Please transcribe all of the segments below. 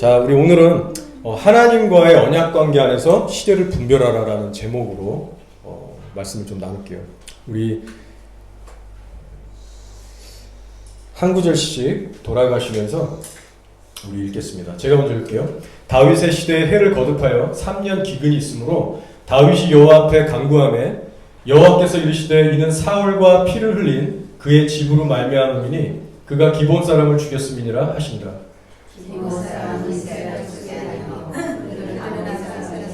자, 우리 오늘은 하나님과의 언약 관계 안에서 시대를 분별하라라는 제목으로 말씀을 좀 나눌게요. 우리 한 구절씩 돌아가시면서 우리 읽겠습니다. 제가 먼저 읽을게요. 다윗의 시대에 해를 거듭하여 3년 기근이 있으므로 다윗이 여호와 앞에 간구하매 여호와께서 이르시되 이는 사울과 피를 흘린 그의 집으로 말미암음이니 그가 기브온 사람을 죽였음이니라 하시니라. 기브온 사람은 이스라엘 족속이 아니요 그들은 아므리 사람을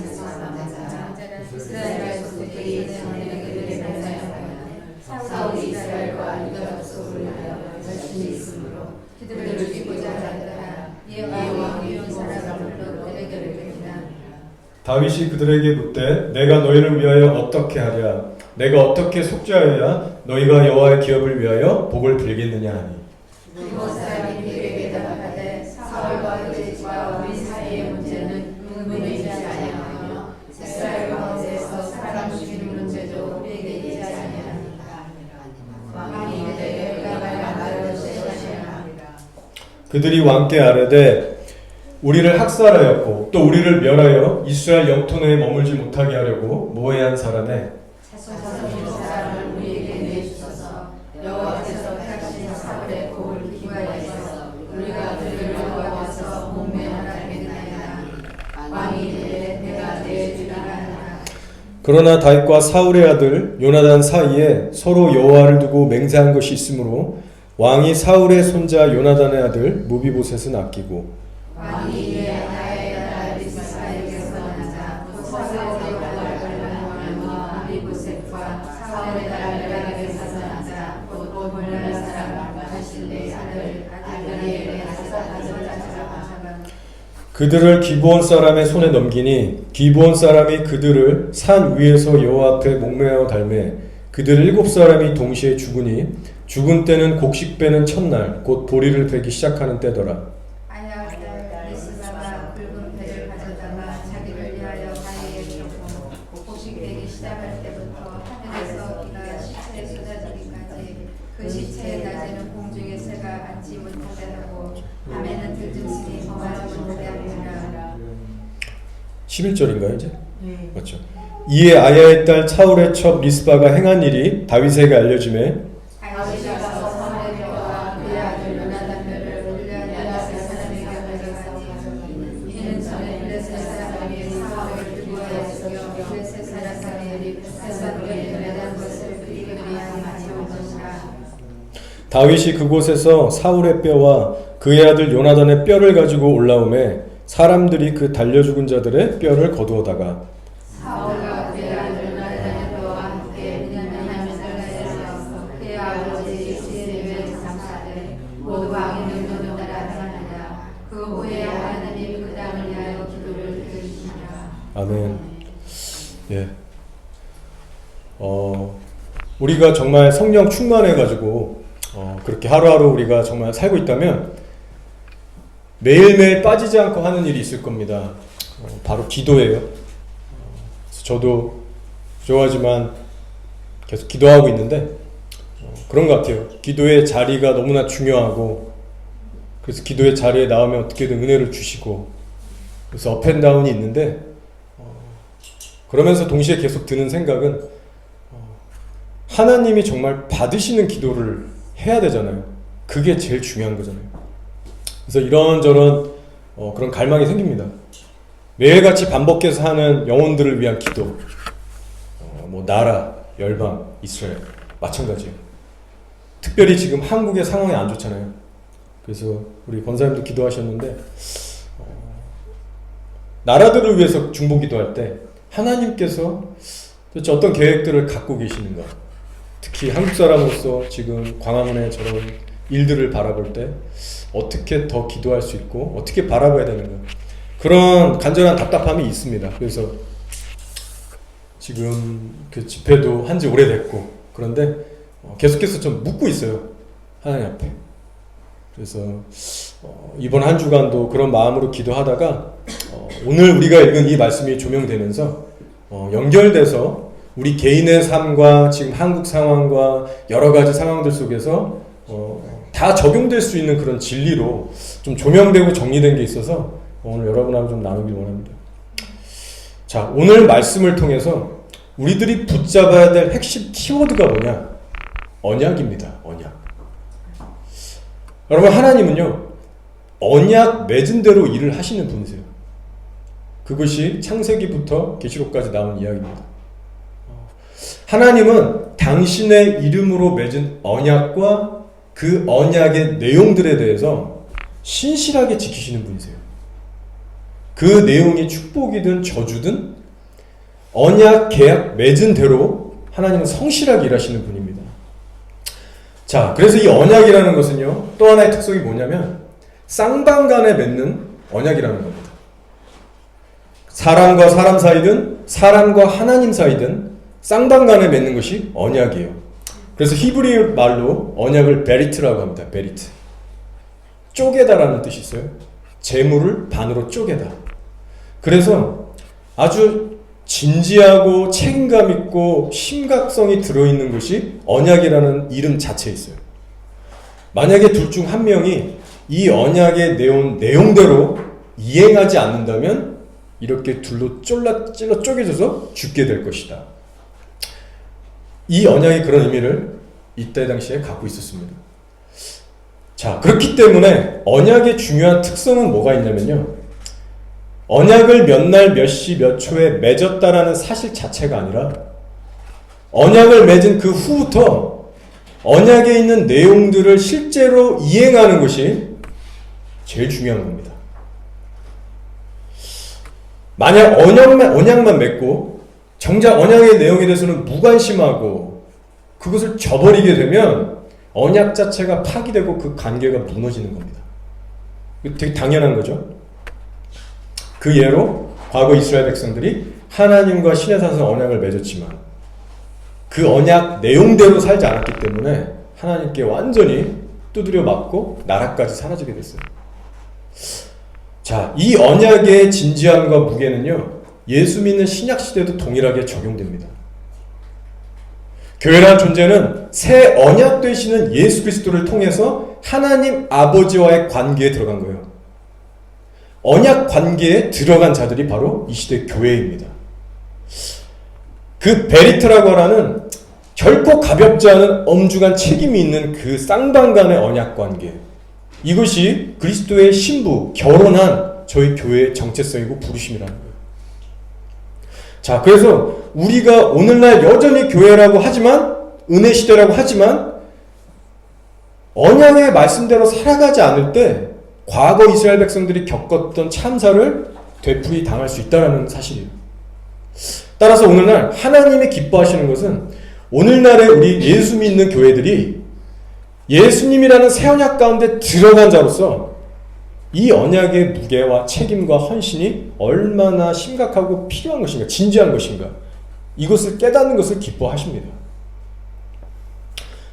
이스라엘 족속이 전에 그들의 발사였다가 사울이 이스라엘과 유다 족속을 위하여 열심히 있으므로 그들을 죽이고자 하다가 여호와 기브온 사람을 불러 대결을 펼치나 다윗이 그들에게 묻되 내가 너희를 위하여 어떻게 하랴 내가 어떻게 속죄하여야 너희가 여호와의 기업을 위하여 복을 빌겠느냐 하니 기브온 사람이 그에게 대답하되 사울과 그의 집과 우리 사이의 문제는 은근이지 아니하며 이스라엘 가운데에서 사람 죽이는 문제도 우리에게 있지 아니하니까 왕이 그에게 우리가 말하기를 시행하시라. 그들이 왕께 아뢰되 우리를 학살하였고 또 우리를 멸하여 이스라엘 영토 내에 머물지 못하게 하려고 모해한 사람에 사성의 사람을 우리에게 내주소서. 여호와께서 택하신 사울의 복을 기뻐하여서 우리가 그를 여호와께서 목매하라 하겠나이다. 왕이 이르되 내가 내주리라 하니라. 그러나 다윗과 사울의 아들 요나단 사이에 서로 여호와를 두고 맹세한 것이 있으므로 왕이 사울의 손자 요나단의 아들 무비보셋은 아끼고 왕이 이에 나의 아들 리스바에게서 나자 사울의 여호와를 갈망하며 무비보셋과 사울의 아들 메라에게서 나자 곧 몰라 사람 바실레의 아들 아드리엘의 아들자라. 그들을 기브온 사람의 손에 넘기니 기브온 사람이 그들을 산 위에서 여호와 앞에 목매어 달매 그들 7사람이 동시에 죽으니 죽은 때는 곡식 빼는 첫날 곧 보리를 베기 시작하는 때더라. 아야 아들 리스바가 붉은 배를 가져다가 자기를 위하여 바위에 쫓고 곡식 되기 시작할 때부터 하늘에서 비가 시체에 쏟아지기까지 그 시체의 낮에는 공중에 새가 앉지 못하게 하고 밤에는 들짐승이 거하지 못하게 하니라. 11절인가요 이제? 맞죠. 이에 아야의 딸 사울의 첩 리스바가 행한 일이 다윗에게 알려지매 다윗이 가서 사울의 뼈와 그의 아들 요나단 뼈를 블레셋 사람에게 가져가니 이는 전에 블레셋 사람이 사울을 두려워하여 죽여 블레셋 사람들이 세상에 요나단 것을 그리기 위하여 가져온 것이라. 다윗이 그곳에서 사울의 뼈와 그의 아들 요나단의 뼈를 가지고 올라오매 사람들이 그 달려 죽은 자들의 뼈를 거두어다가 사울과 그의 아들 요나단의 뼈와 함께 베냐민 사람에서 그의 아버지 이스라엘의 장사들 모두 왕의 명령을 따라 행하니라. 그 후에 하나님이 그 땅을 위하여 기도를 들으시니라. 아멘. 예. 우리가 정말 성령 충만해가지고 그렇게 하루하루 우리가 정말 살고 있다면 매일매일 빠지지 않고 하는 일이 있을 겁니다. 바로 기도예요. 저도 좋아하지만 계속 기도하고 있는데 그런 것 같아요. 기도의 자리가 너무나 중요하고 그래서 기도의 자리에 나오면 어떻게든 은혜를 주시고 그래서 업앤다운이 있는데 그러면서 동시에 계속 드는 생각은 하나님이 정말 받으시는 기도를 해야 되잖아요. 그게 제일 중요한 거잖아요. 그래서 이런저런 그런 갈망이 생깁니다. 매일같이 반복해서 하는 영혼들을 위한 기도, 뭐 나라, 열방, 이스라엘 마찬가지예요. 특별히 지금 한국의 상황이 안 좋잖아요. 그래서 우리 권사님도 기도하셨는데 나라들을 위해서 중보 기도할 때 하나님께서 도대체 어떤 계획들을 갖고 계시는가? 특히 한국 사람으로서 지금 광화문의 저런 일들을 바라볼 때 어떻게 더 기도할 수 있고 어떻게 바라봐야 되는가? 그런 간절한 답답함이 있습니다. 그래서 지금 그 집회도 한지 오래됐고 그런데 계속해서 좀 묻고 있어요. 하나님 앞에. 그래서 이번 한 주간도 그런 마음으로 기도하다가 오늘 우리가 읽은 이 말씀이 조명되면서 연결돼서 우리 개인의 삶과 지금 한국 상황과 여러 가지 상황들 속에서 다 적용될 수 있는 그런 진리로 좀 조명되고 정리된 게 있어서 오늘 여러분하고 좀 나누길 원합니다. 자, 오늘 말씀을 통해서 우리들이 붙잡아야 될 핵심 키워드가 뭐냐? 언약입니다. 언약. 여러분, 하나님은요, 언약 맺은 대로 일을 하시는 분이세요. 그것이 창세기부터 계시록까지 나온 이야기입니다. 하나님은 당신의 이름으로 맺은 언약과 그 언약의 내용들에 대해서 신실하게 지키시는 분이세요. 그 내용이 축복이든 저주든 언약, 계약 맺은 대로 하나님은 성실하게 일하시는 분입니다. 자, 그래서 이 언약이라는 것은요, 또 하나의 특성이 뭐냐면 쌍방간에 맺는 언약이라는 겁니다. 사람과 사람 사이든 사람과 하나님 사이든 쌍방간에 맺는 것이 언약이에요. 그래서 히브리 말로 언약을 베리트라고 합니다. 베리트. 쪼개다라는 뜻이 있어요. 재물을 반으로 쪼개다. 그래서 아주 진지하고 책임감 있고 심각성이 들어있는 것이 언약이라는 이름 자체에 있어요. 만약에 둘 중 한 명이 이 언약의 내용대로 이행하지 않는다면 이렇게 둘로 찔러 쪼개져서 죽게 될 것이다. 이 언약이 그런 의미를 이때 당시에 갖고 있었습니다. 자, 그렇기 때문에 언약의 중요한 특성은 뭐가 있냐면요, 언약을 몇 날, 몇 시, 몇 초에 맺었다라는 사실 자체가 아니라 언약을 맺은 그 후부터 언약에 있는 내용들을 실제로 이행하는 것이 제일 중요한 겁니다. 만약 언약만 맺고 정작 언약의 내용에 대해서는 무관심하고 그것을 저버리게 되면 언약 자체가 파기되고 그 관계가 무너지는 겁니다. 되게 당연한 거죠. 그 예로 과거 이스라엘 백성들이 하나님과 신의 산에서 언약을 맺었지만 그 언약 내용대로 살지 않았기 때문에 하나님께 완전히 두드려 맞고 나라까지 사라지게 됐어요. 자, 이 언약의 진지함과 무게는요, 예수 믿는 신약 시대도 동일하게 적용됩니다. 교회라는 존재는 새 언약 되시는 예수 그리스도를 통해서 하나님 아버지와의 관계에 들어간 거예요. 언약 관계에 들어간 자들이 바로 이 시대 교회입니다. 그 베리트라고 하는 결코 가볍지 않은 엄중한 책임이 있는 그 쌍방간의 언약 관계, 이것이 그리스도의 신부, 결혼한 저희 교회의 정체성이고 부르심이라는 거예요. 자, 그래서 우리가 오늘날 여전히 교회라고 하지만, 은혜 시대라고 하지만 언약의 말씀대로 살아가지 않을 때 과거 이스라엘 백성들이 겪었던 참사를 되풀이 당할 수 있다는 사실이에요. 따라서 오늘날 하나님이 기뻐하시는 것은 오늘날의 우리 예수 믿는 교회들이 예수님이라는 새 언약 가운데 들어간 자로서 이 언약의 무게와 책임과 헌신이 얼마나 심각하고 필요한 것인가, 진지한 것인가, 이것을 깨닫는 것을 기뻐하십니다.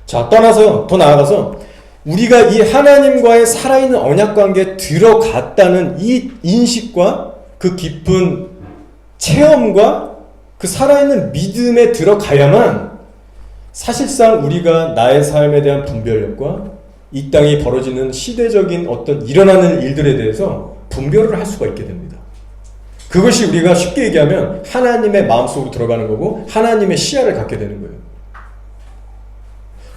자, 떠나서 더 나아가서 우리가 이 하나님과의 살아있는 언약 관계에 들어갔다는 이 인식과 그 깊은 체험과 그 살아있는 믿음에 들어가야만 사실상 우리가 나의 삶에 대한 분별력과 이 땅이 벌어지는 시대적인 어떤 일어나는 일들에 대해서 분별을 할 수가 있게 됩니다. 그것이 우리가 쉽게 얘기하면 하나님의 마음속으로 들어가는 거고 하나님의 시야를 갖게 되는 거예요.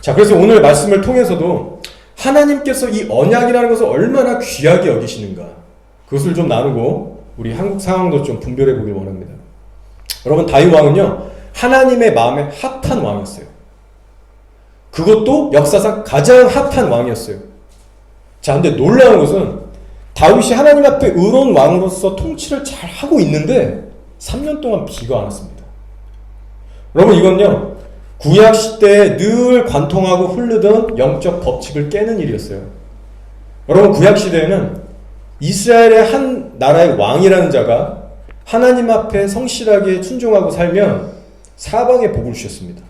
자, 그래서 오늘 말씀을 통해서도 하나님께서 이 언약이라는 것을 얼마나 귀하게 여기시는가, 그것을 좀 나누고 우리 한국 상황도 좀 분별해 보길 원합니다. 여러분, 다윗 왕은요, 하나님의 마음에 핫한 왕이었어요. 그것도 역사상 가장 핫한 왕이었어요. 자, 근데 놀라운 것은 다윗이 하나님 앞에 의로운 왕으로서 통치를 잘 하고 있는데 3년 동안 비가 안 왔습니다. 여러분, 이건요, 구약 시대에 늘 관통하고 흐르던 영적 법칙을 깨는 일이었어요. 여러분, 구약 시대에는 이스라엘의 한 나라의 왕이라는 자가 하나님 앞에 성실하게 순종하고 살면 사방에 복을 주셨습니다.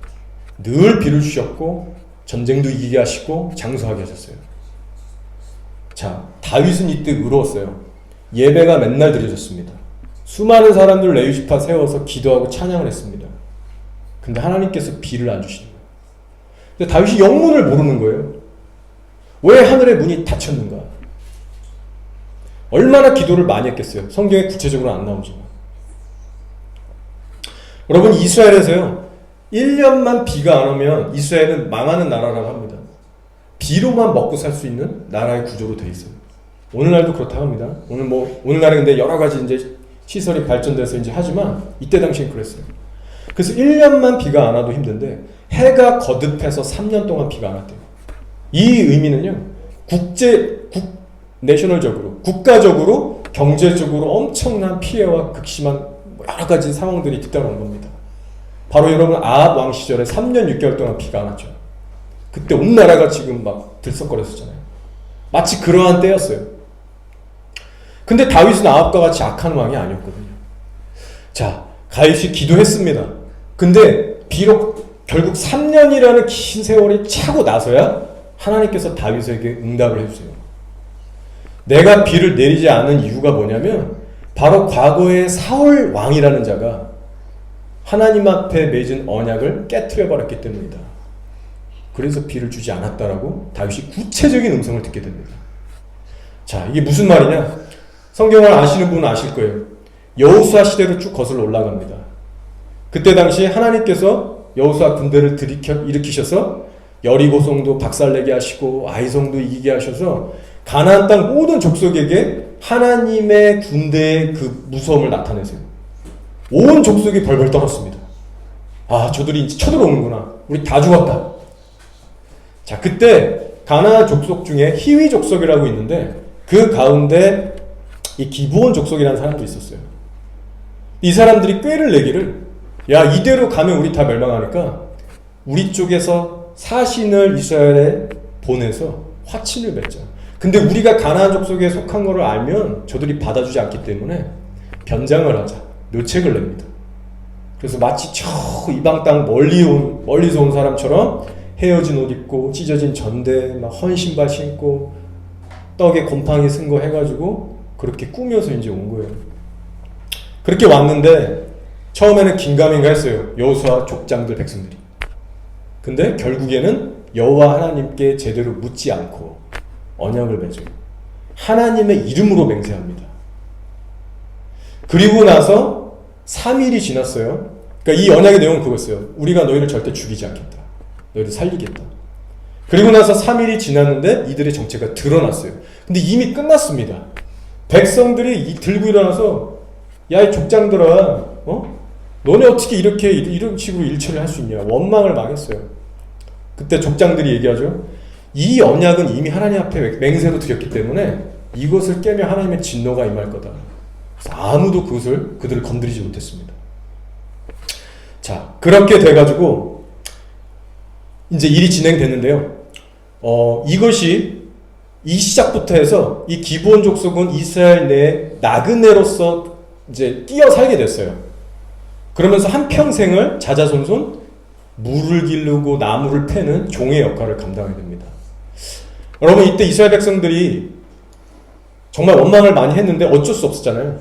늘 비를 주셨고 전쟁도 이기게 하시고 장수하게 하셨어요. 자, 다윗은 이때 의로웠어요. 예배가 맨날 드려졌습니다. 수많은 사람들 레위지파 세워서 기도하고 찬양을 했습니다. 근데 하나님께서 비를 안 주시는 거예요. 근데 다윗이 영문을 모르는 거예요. 왜 하늘의 문이 닫혔는가? 얼마나 기도를 많이 했겠어요. 성경에 구체적으로 안 나오지만. 여러분, 이스라엘에서요, 1년만 비가 안 오면 이스라엘은 망하는 나라라고 합니다. 비로만 먹고 살 수 있는 나라의 구조로 되어 있어요. 오늘날도 그렇다고 합니다. 오늘날에 근데 여러 가지 이제 시설이 발전돼서 이제 하지만 이때 당시엔 그랬어요. 그래서 1년만 비가 안 와도 힘든데 해가 거듭해서 3년 동안 비가 안 왔대요. 이 의미는요, 내셔널적으로, 국가적으로, 경제적으로 엄청난 피해와 극심한 여러 가지 상황들이 뒤따라온 겁니다. 바로 여러분, 아합 왕 시절에 3년 6개월 동안 비가 안 왔죠. 그때 온 나라가 지금 막 들썩거렸었잖아요. 마치 그러한 때였어요. 근데 다윗은 아합과 같이 악한 왕이 아니었거든요. 자, 다윗이 기도했습니다. 근데 비록 결국 3년이라는 긴 세월이 차고 나서야 하나님께서 다윗에게 응답을 해주세요. 내가 비를 내리지 않은 이유가 뭐냐면 바로 과거의 사울 왕이라는 자가 하나님 앞에 맺은 언약을 깨트려 버렸기 때문이다. 그래서 비를 주지 않았다라고 다윗이 구체적인 음성을 듣게 됩니다. 자, 이게 무슨 말이냐? 성경을 아시는 분은 아실 거예요. 여호수아 시대로 쭉 거슬러 올라갑니다. 그때 당시 하나님께서 여호수아 군대를 일으키셔서 여리고성도 박살내게 하시고 아이성도 이기게 하셔서 가나안 땅 모든 족속에게 하나님의 군대의 그 무서움을 나타내세요. 온 족속이 벌벌 떨었습니다. 아, 저들이 이제 쳐들어오는구나. 우리 다 죽었다. 자, 그때 가나안 족속 중에 히위 족속이라고 있는데 그 가운데 이 기브온 족속이라는 사람도 있었어요. 이 사람들이 꾀를 내기를, 야, 이대로 가면 우리 다 멸망하니까 우리 쪽에서 사신을 이스라엘에 보내서 화친을 맺자. 근데 우리가 가나안 족속에 속한 것을 알면 저들이 받아주지 않기 때문에 변장을 하자. 묘책을 냅니다. 그래서 마치 저 이방 땅 멀리서 온 사람처럼 헤어진 옷 입고 찢어진 전대, 막 헌 신발 신고 떡에 곰팡이 쓴 거 해가지고 그렇게 꾸며서 이제 온 거예요. 그렇게 왔는데 처음에는 긴가민가 했어요. 여호수아 족장들 백성들이. 근데 결국에는 여호와 하나님께 제대로 묻지 않고 언약을 맺어요. 하나님의 이름으로 맹세합니다. 그리고 나서 3일이 지났어요. 그러니까 이 언약의 내용은 그거였어요. 우리가 너희를 절대 죽이지 않겠다. 너희를 살리겠다. 그리고 나서 3일이 지났는데 이들의 정체가 드러났어요. 근데 이미 끝났습니다. 백성들이 들고 일어나서, 야, 이 족장들아, 너네 어떻게 이런 식으로 일처리를 할 수 있냐. 원망을 망했어요. 그때 족장들이 얘기하죠. 이 언약은 이미 하나님 앞에 맹세로 드렸기 때문에 이것을 깨면 하나님의 진노가 임할 거다. 그래서 아무도 그들을 건드리지 못했습니다. 자, 그렇게 돼가지고 이제 일이 진행됐는데요. 이것이 이 시작부터 해서 이 기브온 족속은 이스라엘 내에 나그네로서 이제 끼어 살게 됐어요. 그러면서 한평생을 자자손손 물을 기르고 나무를 패는 종의 역할을 감당하게 됩니다. 여러분, 이때 이스라엘 백성들이 정말 원망을 많이 했는데 어쩔 수 없었잖아요.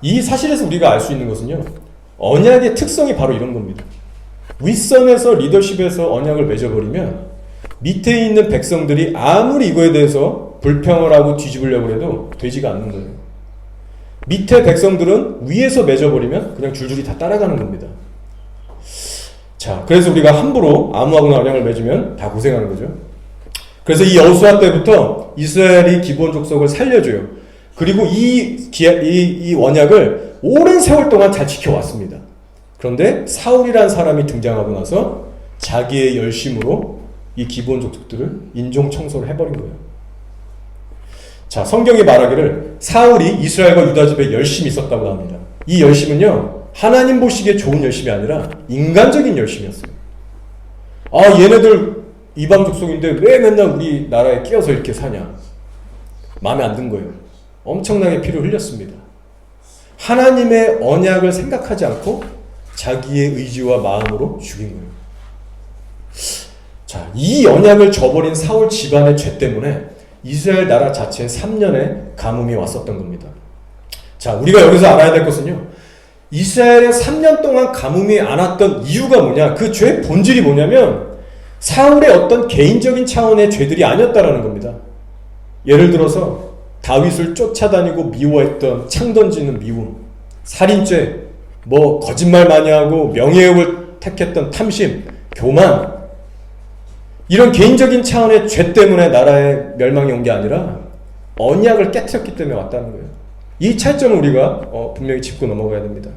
이 사실에서 우리가 알 수 있는 것은요, 언약의 특성이 바로 이런 겁니다. 윗선에서 리더십에서 언약을 맺어버리면 밑에 있는 백성들이 아무리 이거에 대해서 불평을 하고 뒤집으려고 해도 되지가 않는 거예요. 밑에 백성들은 위에서 맺어버리면 그냥 줄줄이 다 따라가는 겁니다. 자, 그래서 우리가 함부로 아무하고나 언약을 맺으면 다 고생하는 거죠. 그래서 이 여호수아 때부터 이스라엘이 기브온 족속을 살려줘요. 그리고 이 원약을 오랜 세월 동안 잘 지켜왔습니다. 그런데 사울이라는 사람이 등장하고 나서 자기의 열심으로 이 기브온 족속들을 인종 청소를 해버린 거예요. 자, 성경이 말하기를 사울이 이스라엘과 유다 집에 열심히 있었다고 합니다. 이 열심은요, 하나님 보시기에 좋은 열심이 아니라 인간적인 열심이었어요. 아, 얘네들 이방 족속인데 왜 맨날 우리 나라에 끼어서 이렇게 사냐. 마음에 안 든 거예요. 엄청나게 피를 흘렸습니다. 하나님의 언약을 생각하지 않고 자기의 의지와 마음으로 죽인 거예요. 자, 이 언약을 저버린 사울 집안의 죄 때문에 이스라엘 나라 자체에 3년의 가뭄이 왔었던 겁니다. 자, 우리가 여기서 알아야 될 것은요, 이스라엘에 3년 동안 가뭄이 안 왔던 이유가 뭐냐, 그 죄의 본질이 뭐냐면 사울의 어떤 개인적인 차원의 죄들이 아니었다라는 겁니다. 예를 들어서 다윗을 쫓아다니고 미워했던 창 던지는 미움, 살인죄, 뭐 거짓말 많이 하고 명예욕을 택했던 탐심, 교만, 이런 개인적인 차원의 죄 때문에 나라의 멸망이 온 게 아니라 언약을 깨뜨렸기 때문에 왔다는 거예요. 이 차이점을 우리가 분명히 짚고 넘어가야 됩니다.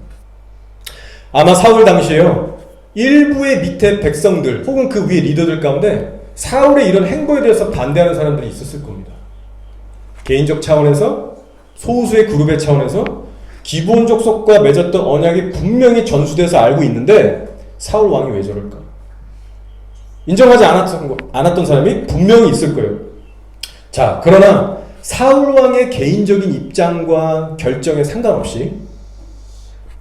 아마 사울 당시에요, 일부의 밑에 백성들 혹은 그 위에 리더들 가운데 사울의 이런 행보에 대해서 반대하는 사람들이 있었을 겁니다. 개인적 차원에서, 소수의 그룹의 차원에서 기브온 족속과 맺었던 언약이 분명히 전수돼서 알고 있는데 사울 왕이 왜 저럴까? 인정하지 않았던 사람이 분명히 있을 거예요. 자, 그러나 사울 왕의 개인적인 입장과 결정에 상관없이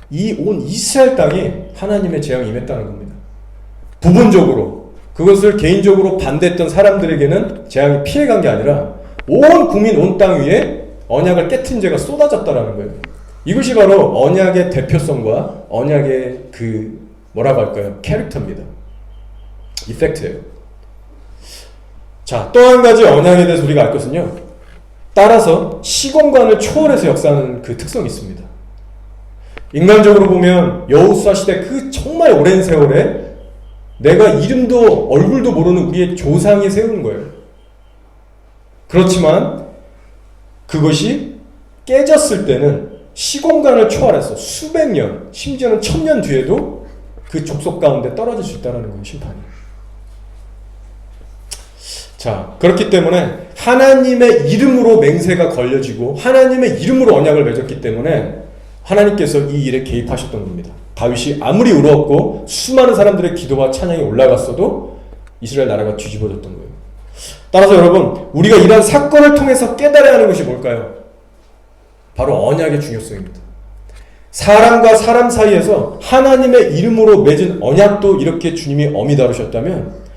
이 온 이스라엘 땅에 하나님의 재앙이 임했다는 겁니다. 부분적으로 그것을 개인적으로 반대했던 사람들에게는 재앙이 피해간 게 아니라 온 국민, 온 땅 위에 언약을 깨트린 죄가 쏟아졌다라는 거예요. 이것이 바로 언약의 대표성과 언약의 뭐라고 할까요? 캐릭터입니다. 이펙트예요. 자, 또 한 가지 언약에 대해서 우리가 알 것은요, 따라서 시공간을 초월해서 역사하는 그 특성이 있습니다. 인간적으로 보면 여호수아 시대 그 정말 오랜 세월에 내가 이름도 얼굴도 모르는 우리의 조상이 세운 거예요. 그렇지만 그것이 깨졌을 때는 시공간을 초월해서 수백 년, 심지어는 1000년 뒤에도 그 족속 가운데 떨어질 수 있다는 거예요, 심판이. 자, 그렇기 때문에 하나님의 이름으로 맹세가 걸려지고 하나님의 이름으로 언약을 맺었기 때문에 하나님께서 이 일에 개입하셨던 겁니다. 다윗이 아무리 울었고 수많은 사람들의 기도와 찬양이 올라갔어도 이스라엘 나라가 뒤집어졌던 거예요. 따라서 여러분, 우리가 이러한 사건을 통해서 깨달아야 하는 것이 뭘까요? 바로 언약의 중요성입니다. 사람과 사람 사이에서 하나님의 이름으로 맺은 언약도 이렇게 주님이 엄히 다루셨다면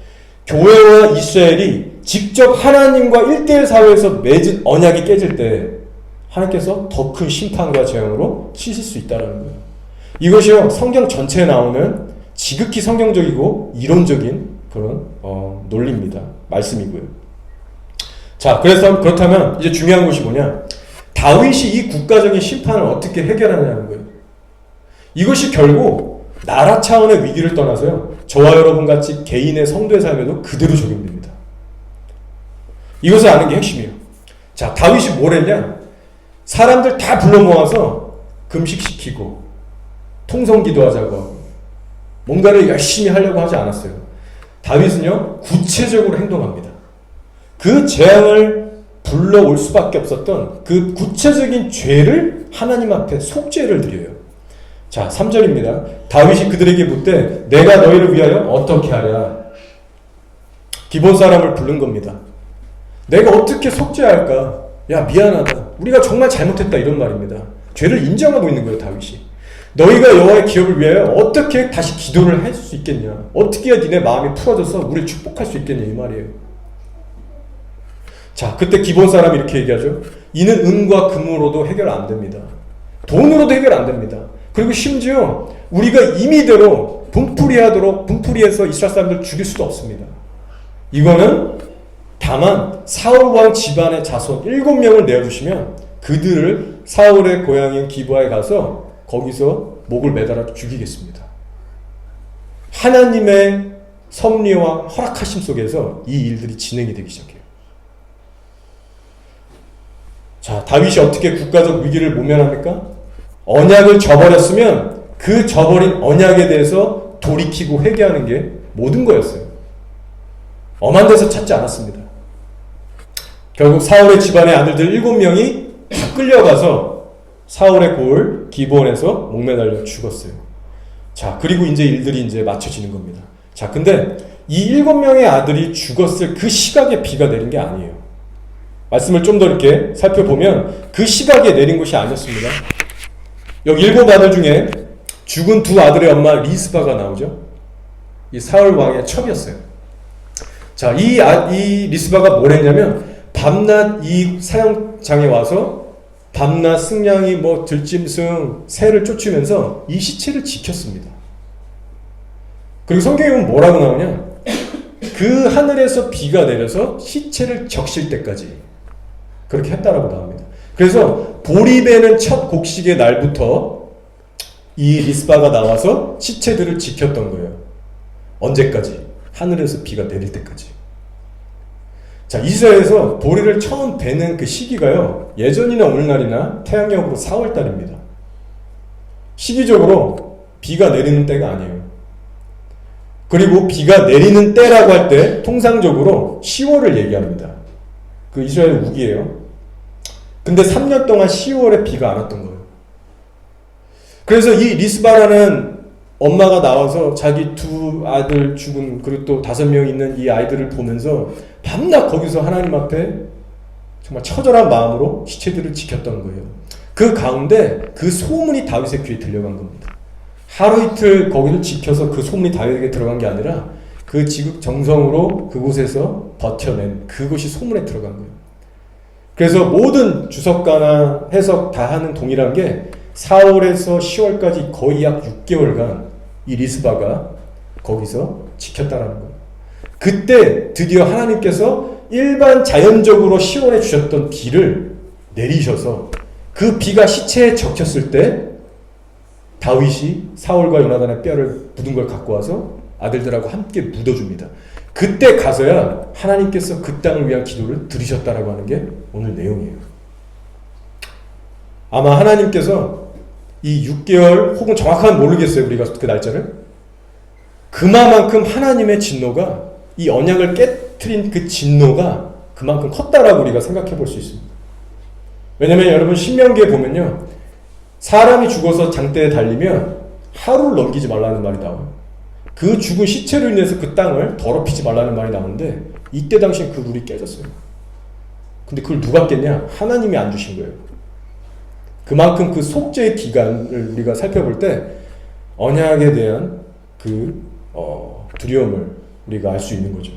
교회와 이스라엘이 직접 하나님과 1대1 사회에서 맺은 언약이 깨질 때 하나님께서 더 큰 심판과 재앙으로 치실 수 있다는 거예요. 이것이요, 성경 전체에 나오는 지극히 성경적이고 이론적인 그런 논리입니다. 말씀이고요. 자, 그렇다면 이제 중요한 것이 뭐냐? 다윗이 이 국가적인 심판을 어떻게 해결하느냐는 거예요. 이것이 결국 나라 차원의 위기를 떠나서요, 저와 여러분 같이 개인의 성도의 삶에도 그대로 적용됩니다. 이것을 아는 게 핵심이에요. 자, 다윗이 뭘 했냐? 사람들 다 불러 모아서 금식시키고 통성기도 하자고 하고 뭔가를 열심히 하려고 하지 않았어요. 다윗은요, 구체적으로 행동합니다. 그 재앙을 불러올 수밖에 없었던 그 구체적인 죄를 하나님 앞에 속죄를 드려요. 자, 3절입니다. 다윗이 그들에게 묻되 내가 너희를 위하여 어떻게 하랴? 기본 사람을 부른 겁니다. 내가 어떻게 속죄할까? 야, 미안하다. 우리가 정말 잘못했다. 이런 말입니다. 죄를 인정하고 있는 거예요, 다윗이. 너희가 여호와의 기업을 위하여 어떻게 다시 기도를 할 수 있겠냐? 어떻게 해야 니네 마음이 풀어져서 우리를 축복할 수 있겠냐? 이 말이에요. 자, 그때 기본 사람이 이렇게 얘기하죠. 이는 은과 금으로도 해결 안 됩니다. 돈으로도 해결 안 됩니다. 그리고 심지어 우리가 임의대로 분풀이해서 이스라엘 사람들 죽일 수도 없습니다. 이거는 다만 사울 왕 집안의 자손 7명을 내어주시면 그들을 사울의 고향인 기브아에 가서 거기서 목을 매달아 죽이겠습니다. 하나님의 섭리와 허락하심 속에서 이 일들이 진행이 되기 시작해요. 자, 다윗이 어떻게 국가적 위기를 모면합니까? 언약을 저버렸으면 그 저버린 언약에 대해서 돌이키고 회개하는 게 모든 거였어요. 엄한 데서 찾지 않았습니다. 결국 사울의 집안의 아들들 7명이 다 끌려가서 사울의 고을 기브온에서 목매달려 죽었어요. 자, 그리고 이제 일들이 이제 맞춰지는 겁니다. 자, 근데 이 7명의 아들이 죽었을 그 시각에 비가 내린 게 아니에요. 말씀을 좀 더 이렇게 살펴보면 그 시각에 내린 것이 아니었습니다. 여기 7 아들 중에 죽은 2 아들의 엄마 리스바가 나오죠. 이 사울 왕의 첩이었어요. 자, 이 리스바가 뭘 했냐면 밤낮 이 사형장에 와서 밤낮 승냥이 들짐승 새를 쫓으면서 이 시체를 지켰습니다. 그리고 성경에 보면 뭐라고 나오냐? 그 하늘에서 비가 내려서 시체를 적실 때까지 그렇게 했다라고 나옵니다. 그래서 보리배는 첫 곡식의 날부터 이 리스바가 나와서 시체들을 지켰던 거예요. 언제까지? 하늘에서 비가 내릴 때까지. 자, 이스라엘에서 보리를 처음 베는 그 시기가요, 예전이나 오늘날이나 태양력으로 4월달입니다. 시기적으로 비가 내리는 때가 아니에요. 그리고 비가 내리는 때라고 할 때 통상적으로 10월을 얘기합니다. 그 이스라엘 우기예요. 근데 3년 동안 10월에 비가 안 왔던 거예요. 그래서 이 리스바라는 엄마가 나와서 자기 두 아들 죽은, 그리고 또 5명 있는 이 아이들을 보면서 밤낮 거기서 하나님 앞에 정말 처절한 마음으로 시체들을 지켰던 거예요. 그 가운데 그 소문이 다윗의 귀에 들려간 겁니다. 하루 이틀 거기를 지켜서 그 소문이 다윗에게 들어간 게 아니라 그 지극정성으로 그곳에서 버텨낸 그것이 소문에 들어간 거예요. 그래서 모든 주석가나 해석 다 하는 동일한 게 4월에서 10월까지 거의 약 6개월간 이 리스바가 거기서 지켰다라는 거예요. 그때 드디어 하나님께서 일반 자연적으로 10월에 주셨던 비를 내리셔서 그 비가 시체에 적혔을 때 다윗이 사울과 요나단의 뼈를 묻은 걸 갖고 와서 아들들하고 함께 묻어줍니다. 그때 가서야 하나님께서 그 땅을 위한 기도를 들으셨다라고 하는 게 오늘 내용이에요. 아마 하나님께서 이 6개월 혹은 정확하게 모르겠어요, 우리가 그 날짜를. 그만큼 하나님의 진노가, 이 언약을 깨트린 그 진노가 그만큼 컸다라고 우리가 생각해 볼 수 있습니다. 왜냐면 여러분 신명기에 보면요, 사람이 죽어서 장대에 달리면 하루를 넘기지 말라는 말이 나와요. 그 죽은 시체로 인해서 그 땅을 더럽히지 말라는 말이 나오는데 이때 당시엔 그 룰이 깨졌어요. 근데 그걸 누가 깼냐? 하나님이 안 주신 거예요. 그만큼 그 속죄의 기간을 우리가 살펴볼 때 언약에 대한 그 두려움을 우리가 알 수 있는 거죠.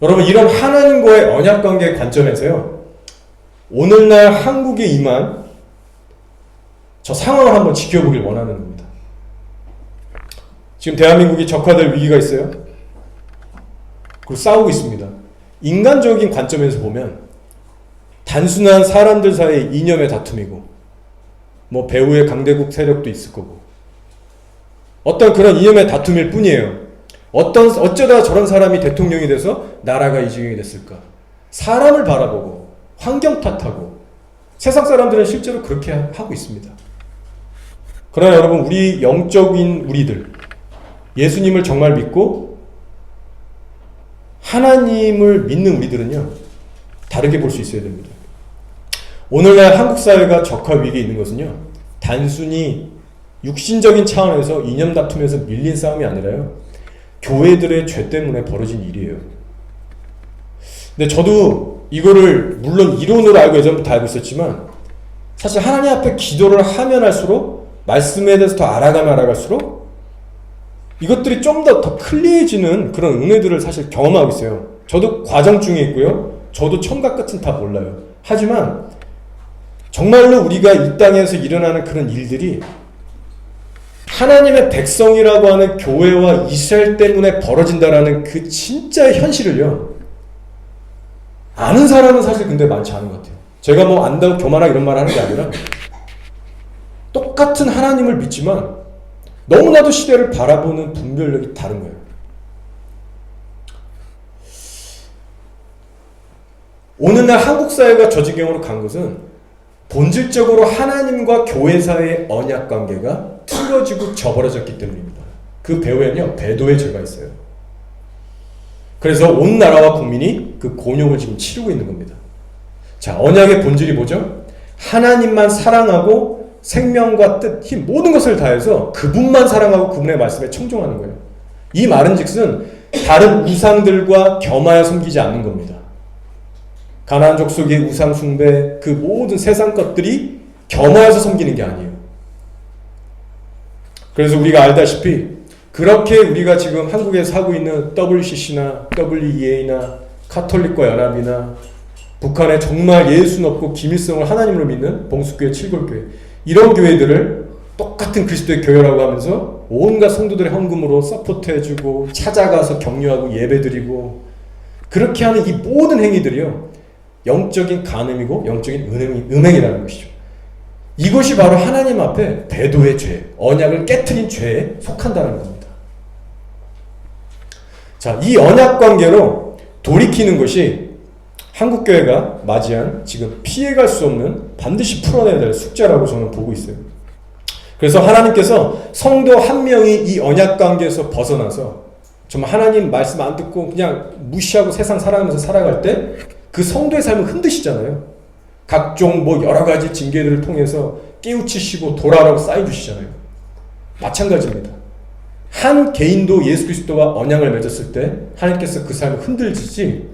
여러분, 이런 하나님과의 언약관계의 관점에서요, 오늘날 한국에 임한 저 상황을 한번 지켜보길 원하는 겁니다. 지금 대한민국이 적화될 위기가 있어요. 그리고 싸우고 있습니다. 인간적인 관점에서 보면 단순한 사람들 사이의 이념의 다툼이고, 뭐 배후의 강대국 세력도 있을 거고, 어떤 그런 이념의 다툼일 뿐이에요. 어쩌다 저런 사람이 대통령이 돼서 나라가 이 지경이 됐을까? 사람을 바라보고 환경 탓하고, 세상 사람들은 실제로 그렇게 하고 있습니다. 그러나 여러분, 우리 영적인 우리들, 예수님을 정말 믿고 하나님을 믿는 우리들은요, 다르게 볼 수 있어야 됩니다. 오늘날 한국 사회가 적화 위기에 있는 것은요, 단순히 육신적인 차원에서 이념 다툼에서 밀린 싸움이 아니라요, 교회들의 죄 때문에 벌어진 일이에요. 근데 저도 이거를 물론 이론으로 알고 예전부터 알고 있었지만, 사실 하나님 앞에 기도를 하면 할수록, 말씀에 대해서 더 알아갈수록 이것들이 좀 더 클리해지는 그런 은혜들을 사실 경험하고 있어요. 저도 과정 중에 있고요, 저도 청각 끝은 다 몰라요. 하지만 정말로 우리가 이 땅에서 일어나는 그런 일들이 하나님의 백성이라고 하는 교회와 이스라엘 때문에 벌어진다라는 그 진짜의 현실을요, 아는 사람은 사실 근데 많지 않은 것 같아요. 제가 뭐 안다고 교만하게 이런 말 하는 게 아니라, 똑같은 하나님을 믿지만 너무나도 시대를 바라보는 분별력이 다른 거예요. 오늘날 한국 사회가 저 지경으로 간 것은 본질적으로 하나님과 교회 사이의 언약 관계가 틀어지고 저버려졌기 때문입니다. 그 배후에는요, 배도의 죄가 있어요. 그래서 온 나라와 국민이 그 곤욕을 지금 치르고 있는 겁니다. 자, 언약의 본질이 뭐죠? 하나님만 사랑하고 생명과 뜻, 힘, 모든 것을 다해서 그분만 사랑하고 그분의 말씀에 청종하는 거예요. 이 말은즉슨 다른 우상들과 겸하여 섬기지 않는 겁니다. 가나안 족속의 우상 숭배, 그 모든 세상 것들이 겸하여서 섬기는 게 아니에요. 그래서 우리가 알다시피 그렇게 우리가 지금 한국에서 하고 있는 WCC나 WEA나 카톨릭과 연합이나 북한에 정말 예수는 없고 김일성을 하나님으로 믿는 봉수교회, 칠골교회, 이런 교회들을 똑같은 그리스도의 교회라고 하면서 온갖 성도들의 헌금으로 서포트해주고 찾아가서 격려하고 예배드리고 그렇게 하는 이 모든 행위들이요, 영적인 간음이고 영적인 음행이라는 것이죠. 이것이 바로 하나님 앞에 배도의 죄, 언약을 깨트린 죄에 속한다는 겁니다. 자, 이 언약 관계로 돌이키는 것이 한국교회가 맞이한 지금 피해갈 수 없는 반드시 풀어내야 될 숙제라고 저는 보고 있어요. 그래서 하나님께서 성도 한 명이 이 언약 관계에서 벗어나서 정말 하나님 말씀 안 듣고 그냥 무시하고 세상 살아가면서 살아갈 때 그 성도의 삶을 흔드시잖아요. 각종 뭐 여러 가지 징계들을 통해서 깨우치시고 돌아라고 사인 주시잖아요. 마찬가지입니다. 한 개인도 예수 그리스도와 언약을 맺었을 때 하나님께서 그 삶을 흔들지,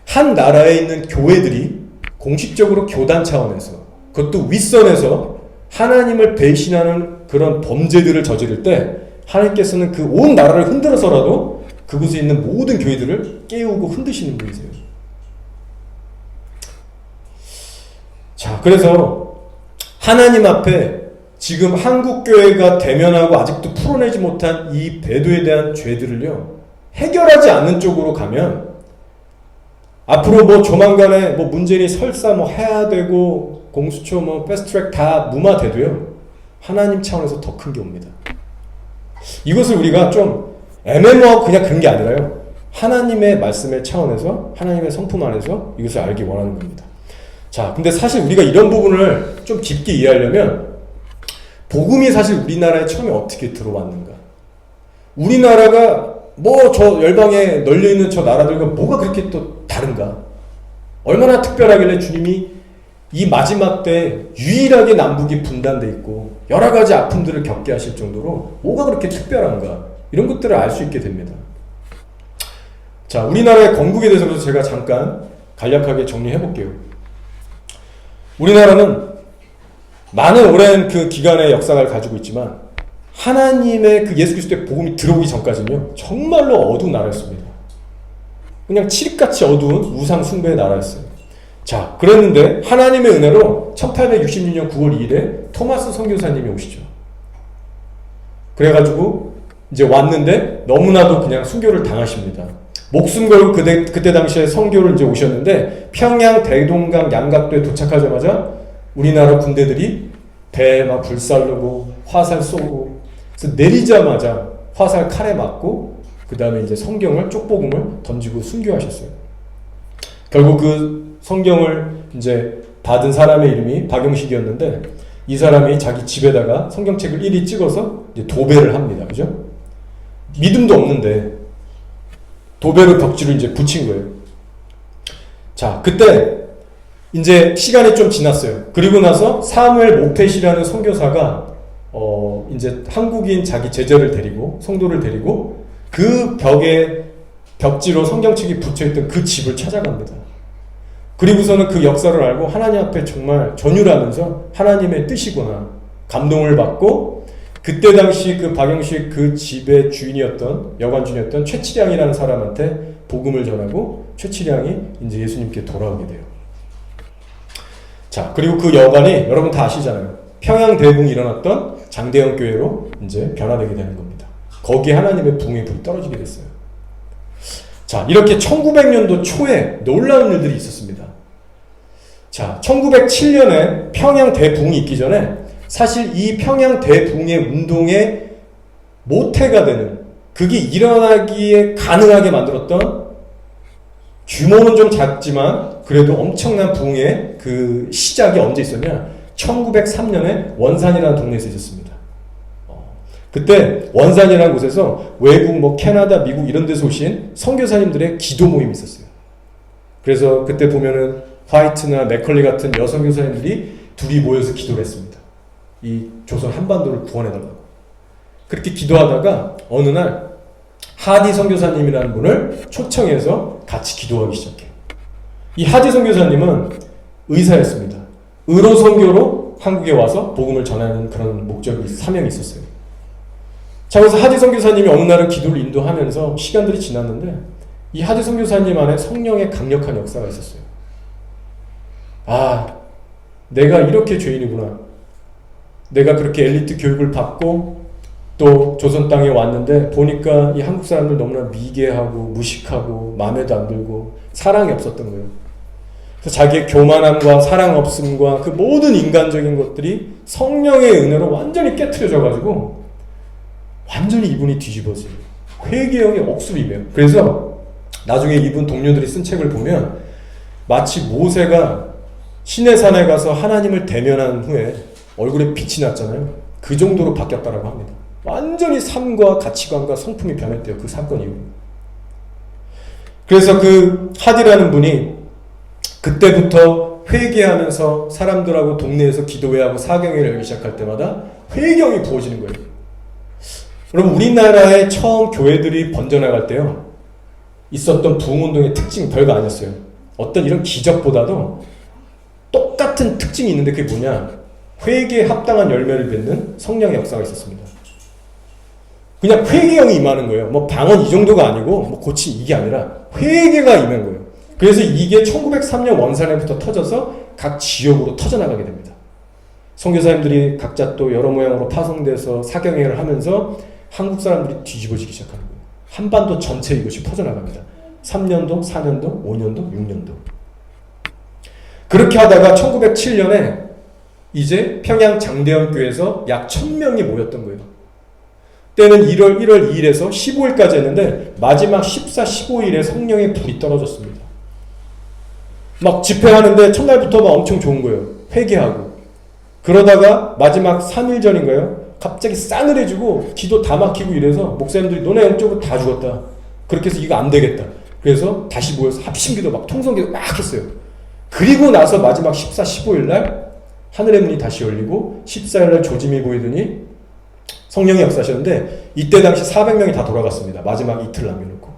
한 나라에 있는 교회들이 공식적으로 교단 차원에서, 그것도 윗선에서 하나님을 배신하는 그런 범죄들을 저지를 때 하나님께서는 그 온 나라를 흔들어서라도 그곳에 있는 모든 교회들을 깨우고 흔드시는 분이세요. 자, 그래서 하나님 앞에 지금 한국교회가 대면하고 아직도 풀어내지 못한 이 배도에 대한 죄들을요, 해결하지 않는 쪽으로 가면 앞으로 뭐 조만간에 뭐 문재인이 설사 뭐 해야 되고 공수처 뭐 패스트트랙 다 무마돼도요, 하나님 차원에서 더 큰 게 옵니다. 이것을 우리가 좀 애매모호하고 그냥 그런 게 아니라요, 하나님의 말씀의 차원에서, 하나님의 성품 안에서 이것을 알기 원하는 겁니다. 자, 근데 사실 우리가 이런 부분을 좀 깊게 이해하려면 복음이 사실 우리나라에 처음에 어떻게 들어왔는가, 우리나라가 뭐 저 열방에 널려있는 저 나라들과 뭐가 그렇게 또 다른가, 얼마나 특별하길래 주님이 이 마지막 때 유일하게 남북이 분단돼 있고 여러 가지 아픔들을 겪게 하실 정도로 뭐가 그렇게 특별한가, 이런 것들을 알 수 있게 됩니다. 자, 우리나라의 건국에 대해서 제가 잠깐 간략하게 정리해 볼게요. 우리나라는 많은 오랜 그 기간의 역사를 가지고 있지만 하나님의 그 예수 그리스도의 복음이 들어오기 전까지는요, 정말로 어두운 나라였습니다. 그냥 칠흑같이 어두운 우상 숭배의 나라였어요. 자, 그랬는데 하나님의 은혜로 1866년 9월 2일에 토마스 선교사님이 오시죠. 그래가지고 이제 왔는데 너무나도 그냥 순교를 당하십니다. 목숨 걸고 그때 당시에 선교를 이제 오셨는데 평양 대동강 양각도에 도착하자마자 우리나라 군대들이 배에 막 불살르고 화살 쏘고, 그래서 내리자마자 화살 칼에 맞고 그 다음에 이제 성경을, 쪽복음을 던지고 순교하셨어요. 결국 그 성경을 이제 받은 사람의 이름이 박영식이었는데, 이 사람이 자기 집에다가 성경책을 일이 찍어서 이제 도배를 합니다. 그죠? 믿음도 없는데 도배로 벽지로 이제 붙인 거예요. 자, 그때 이제 시간이 좀 지났어요. 그리고 나서 사무엘 모펫이라는 선교사가 이제 한국인 자기 제자를 데리고, 성도를 데리고 그 벽에, 벽지로 성경책이 붙여있던 그 집을 찾아갑니다. 그리고서는 그 역사를 알고 하나님 앞에 정말 전율하면서 하나님의 뜻이구나 감동을 받고, 그때 당시 그 박영식 그 집의 주인이었던, 여관 주인이었던 최치량이라는 사람한테 복음을 전하고 최치량이 이제 예수님께 돌아오게 돼요. 자, 그리고 그 여관이 여러분 다 아시잖아요. 평양 대붕이 일어났던 장대영 교회로 이제 변화되게 되는 겁니다. 거기에 하나님의 붕의 불이 떨어지게 됐어요. 자, 이렇게 1900년도 초에 놀라운 일들이 있었습니다. 자, 1907년에 평양 대붕이 있기 전에 사실 이 평양 대붕의 운동의 모태가 되는, 그게 일어나기에 가능하게 만들었던, 규모는 좀 작지만 그래도 엄청난 붕의 그 시작이 언제 있었냐, 1903년에 원산이라는 동네에서 있었습니다. 그때 원산이라는 곳에서 외국 뭐 캐나다, 미국 이런 데서 오신 선교사님들의 기도 모임이 있었어요. 그래서 그때 보면은 화이트나 맥컬리 같은 여성 교사님들이 둘이 모여서 기도를 했습니다. 이 조선 한반도를 구원해달라고. 그렇게 기도하다가 어느 날 하디 선교사님이라는 분을 초청해서 같이 기도하기 시작해요. 이 하디 선교사님은 의사였습니다. 의로 선교로 한국에 와서 복음을 전하는 그런 목적이, 사명이 있었어요. 자, 그래서 하디 선교사님이 어느 날은 기도를 인도하면서 시간들이 지났는데 이 하디 선교사님 안에 성령의 강력한 역사가 있었어요. 아, 내가 이렇게 죄인이구나. 내가 그렇게 엘리트 교육을 받고 또 조선 땅에 왔는데 보니까 이 한국 사람들 너무나 미개하고 무식하고 마음에도 안 들고 사랑이 없었던 거예요. 그래서 자기의 교만함과 사랑 없음과 그 모든 인간적인 것들이 성령의 은혜로 완전히 깨트려져가지고 완전히 이분이 뒤집어져요. 회개형이 억수이며. 그래서 나중에 이분 동료들이 쓴 책을 보면 마치 모세가 시내산에 가서 하나님을 대면한 후에 얼굴에 빛이 났잖아요. 그 정도로 바뀌었다라고 합니다. 완전히 삶과 가치관과 성품이 변했대요. 그 사건 이후에. 그래서 그 하디라는 분이 그때부터 회개하면서 사람들하고 동네에서 기도회하고 사경회를 열기 시작할 때마다 회경이 부어지는 거예요. 여러분, 우리나라에 처음 교회들이 번져나갈 때요, 있었던 부흥운동의 특징 별거 아니었어요. 어떤 이런 기적보다도 똑같은 특징이 있는데 그게 뭐냐? 회개에 합당한 열매를 맺는 성령의 역사가 있었습니다. 그냥 회개형이 임하는 거예요. 뭐 방언 이 정도가 아니고 뭐 고침 이게 아니라 회개가 임한 거예요. 그래서 이게 1903년 원산에부터 터져서 각 지역으로 터져나가게 됩니다. 선교사님들이 각자 또 여러 모양으로 파송돼서 사경회를 하면서 한국 사람들이 뒤집어지기 시작하는 거예요. 한반도 전체 이것이 퍼져나갑니다. 3년도, 4년도, 5년도, 6년도. 그렇게 하다가 1907년에 이제 평양 장대현 교회에서 약 1000명이 모였던 거예요. 때는 1월 2일에서 15일까지 했는데 마지막 14, 15일에 성령의 불이 떨어졌습니다. 막 집회하는데 첫날부터 막 엄청 좋은 거예요. 회개하고. 그러다가 마지막 3일 전인가요? 갑자기 싸늘해지고 기도 다 막히고 이래서 목사님들이 너네 영적으로 다 죽었다. 그렇게 해서 이거 안 되겠다. 그래서 다시 모여서 합심기도 막 통성기도 막 했어요. 그리고 나서 마지막 14, 15일 날 하늘의 문이 다시 열리고 14일 날 조짐이 보이더니 성령이 역사하셨는데 이때 당시 400명이 다 돌아갔습니다. 마지막 이틀 남겨놓고.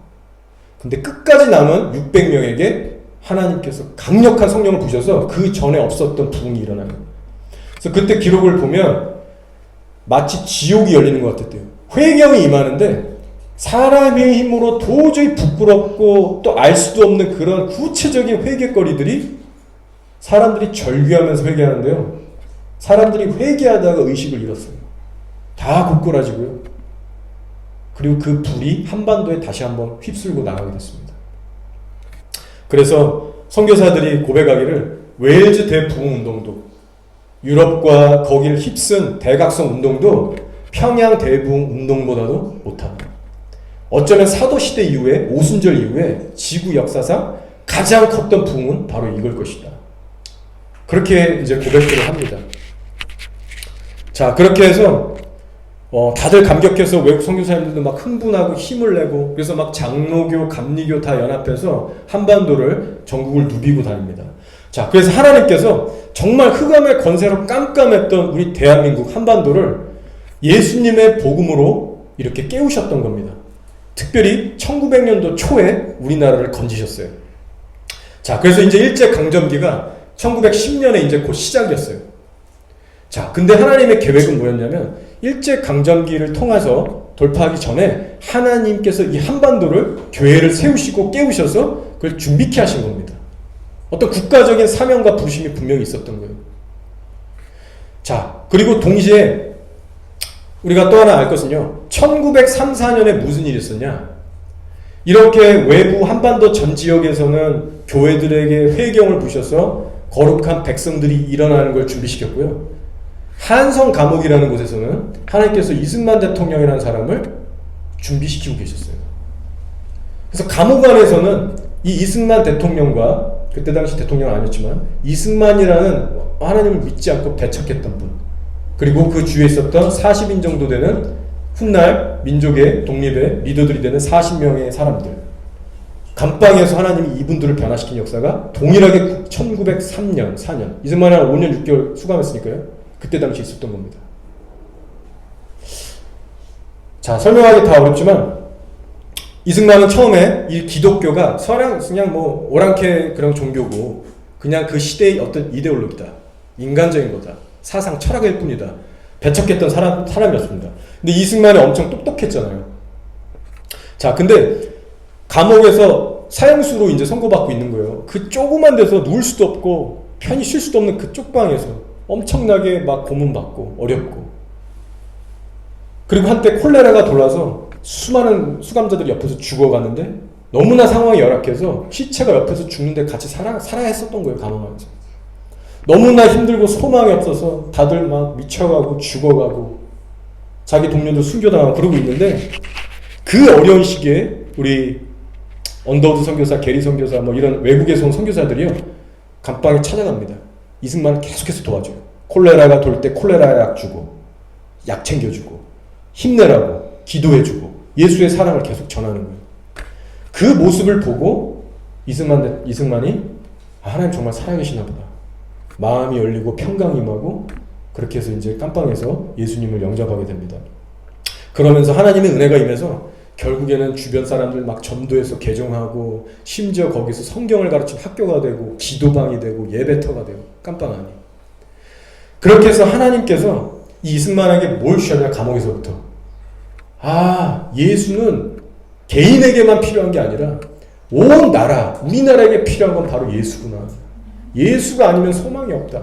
근데 끝까지 남은 600명에게 하나님께서 강력한 성령을 부셔서 그 전에 없었던 부흥이 일어나요. 그래서 그때 기록을 보면 마치 지옥이 열리는 것 같았대요. 회경이 임하는데 사람의 힘으로 도저히 부끄럽고 또 알 수도 없는 그런 구체적인 회개거리들이 사람들이 절규하면서 회개하는데요. 사람들이 회개하다가 의식을 잃었어요. 다 고꾸라지고요. 그리고 그 불이 한반도에 다시 한번 휩쓸고 나가게 됐습니다. 그래서 선교사들이 고백하기를 웨일즈 대부흥운동도 유럽과 거기를 휩쓴 대각성 운동도 평양 대부흥운동보다도 못하다. 어쩌면 사도시대 이후에 오순절 이후에 지구 역사상 가장 컸던 부흥은 바로 이걸 것이다. 그렇게 이제 고백들을 합니다. 자, 그렇게 해서 다들 감격해서 외국 선교사님들도 막 흥분하고 힘을 내고 그래서 막 장로교, 감리교 다 연합해서 한반도를 전국을 누비고 다닙니다. 자, 그래서 하나님께서 정말 흑암의 권세로 깜깜했던 우리 대한민국 한반도를 예수님의 복음으로 이렇게 깨우셨던 겁니다. 특별히 1900년도 초에 우리나라를 건지셨어요. 자, 그래서 이제 일제강점기가 1910년에 이제 곧 시작이었어요. 자, 근데 하나님의 계획은 뭐였냐면 일제강점기를 통해서 돌파하기 전에 하나님께서 이 한반도를 교회를 세우시고 깨우셔서 그걸 준비케 하신 겁니다. 어떤 국가적인 사명과 부심이 분명히 있었던 거예요. 자, 그리고 동시에 우리가 또 하나 알 것은요. 1903, 4년에 무슨 일이 있었냐? 이렇게 외부 한반도 전 지역에서는 교회들에게 회경을 부셔서 거룩한 백성들이 일어나는 걸 준비시켰고요. 한성 감옥이라는 곳에서는 하나님께서 이승만 대통령이라는 사람을 준비시키고 계셨어요. 그래서 감옥 안에서는 이 이승만 대통령과 그때 당시 대통령은 아니었지만 이승만이라는 하나님을 믿지 않고 배척했던 분, 그리고 그 주위에 있었던 40인 정도 되는 훗날 민족의 독립의 리더들이 되는 40명의 사람들, 감방에서 하나님이 이분들을 변화시킨 역사가 동일하게 1903년, 4년, 이승만이 한 5년 6개월 수감했으니까요. 그때 당시 있었던 겁니다. 자, 설명하기 다 어렵지만 이승만은 처음에 이 기독교가 그냥 뭐 오랑캐 그런 종교고 그냥 그 시대의 어떤 이데올로기다, 인간적인 거다, 사상 철학일 뿐이다, 배척했던 사람이었습니다. 근데 이승만이 엄청 똑똑했잖아요. 자, 근데 감옥에서 사형수로 이제 선고받고 있는 거예요. 그 조그만 데서 누울 수도 없고 편히 쉴 수도 없는 그 쪽방에서 엄청나게 막 고문받고 어렵고, 그리고 한때 콜레라가 돌아서 수많은 수감자들이 옆에서 죽어갔는데 너무나 상황이 열악해서 시체가 옆에서 죽는데 같이 살아야 했었던 거예요. 감옥 안에서. 너무나 힘들고 소망이 없어서 다들 막 미쳐가고 죽어가고 자기 동료들 숨겨당하고 그러고 있는데 그 어려운 시기에 우리 언더우드 선교사, 게리 선교사 뭐 이런 외국에서 온 선교사들이요 감방에 찾아갑니다. 이승만을 계속해서 도와줘요. 콜레라가 돌 때 콜레라 약 주고 약 챙겨주고 힘내라고 기도해주고 예수의 사랑을 계속 전하는 거예요. 그 모습을 보고 이승만이 하나님 정말 살아계시나 보다. 마음이 열리고 평강이 임하고 그렇게 해서 이제 깜빵에서 예수님을 영접하게 됩니다. 그러면서 하나님의 은혜가 임해서 결국에는 주변 사람들 막 전도해서 개종하고 심지어 거기서 성경을 가르치는 학교가 되고 기도방이 되고 예배터가 되고 깜빵 안에. 그렇게 해서 하나님께서 이 이승만에게 뭘 주셨냐 감옥에서부터. 예수는 개인에게만 필요한 게 아니라 온 나라, 우리나라에게 필요한 건 바로 예수구나. 예수가 아니면 소망이 없다.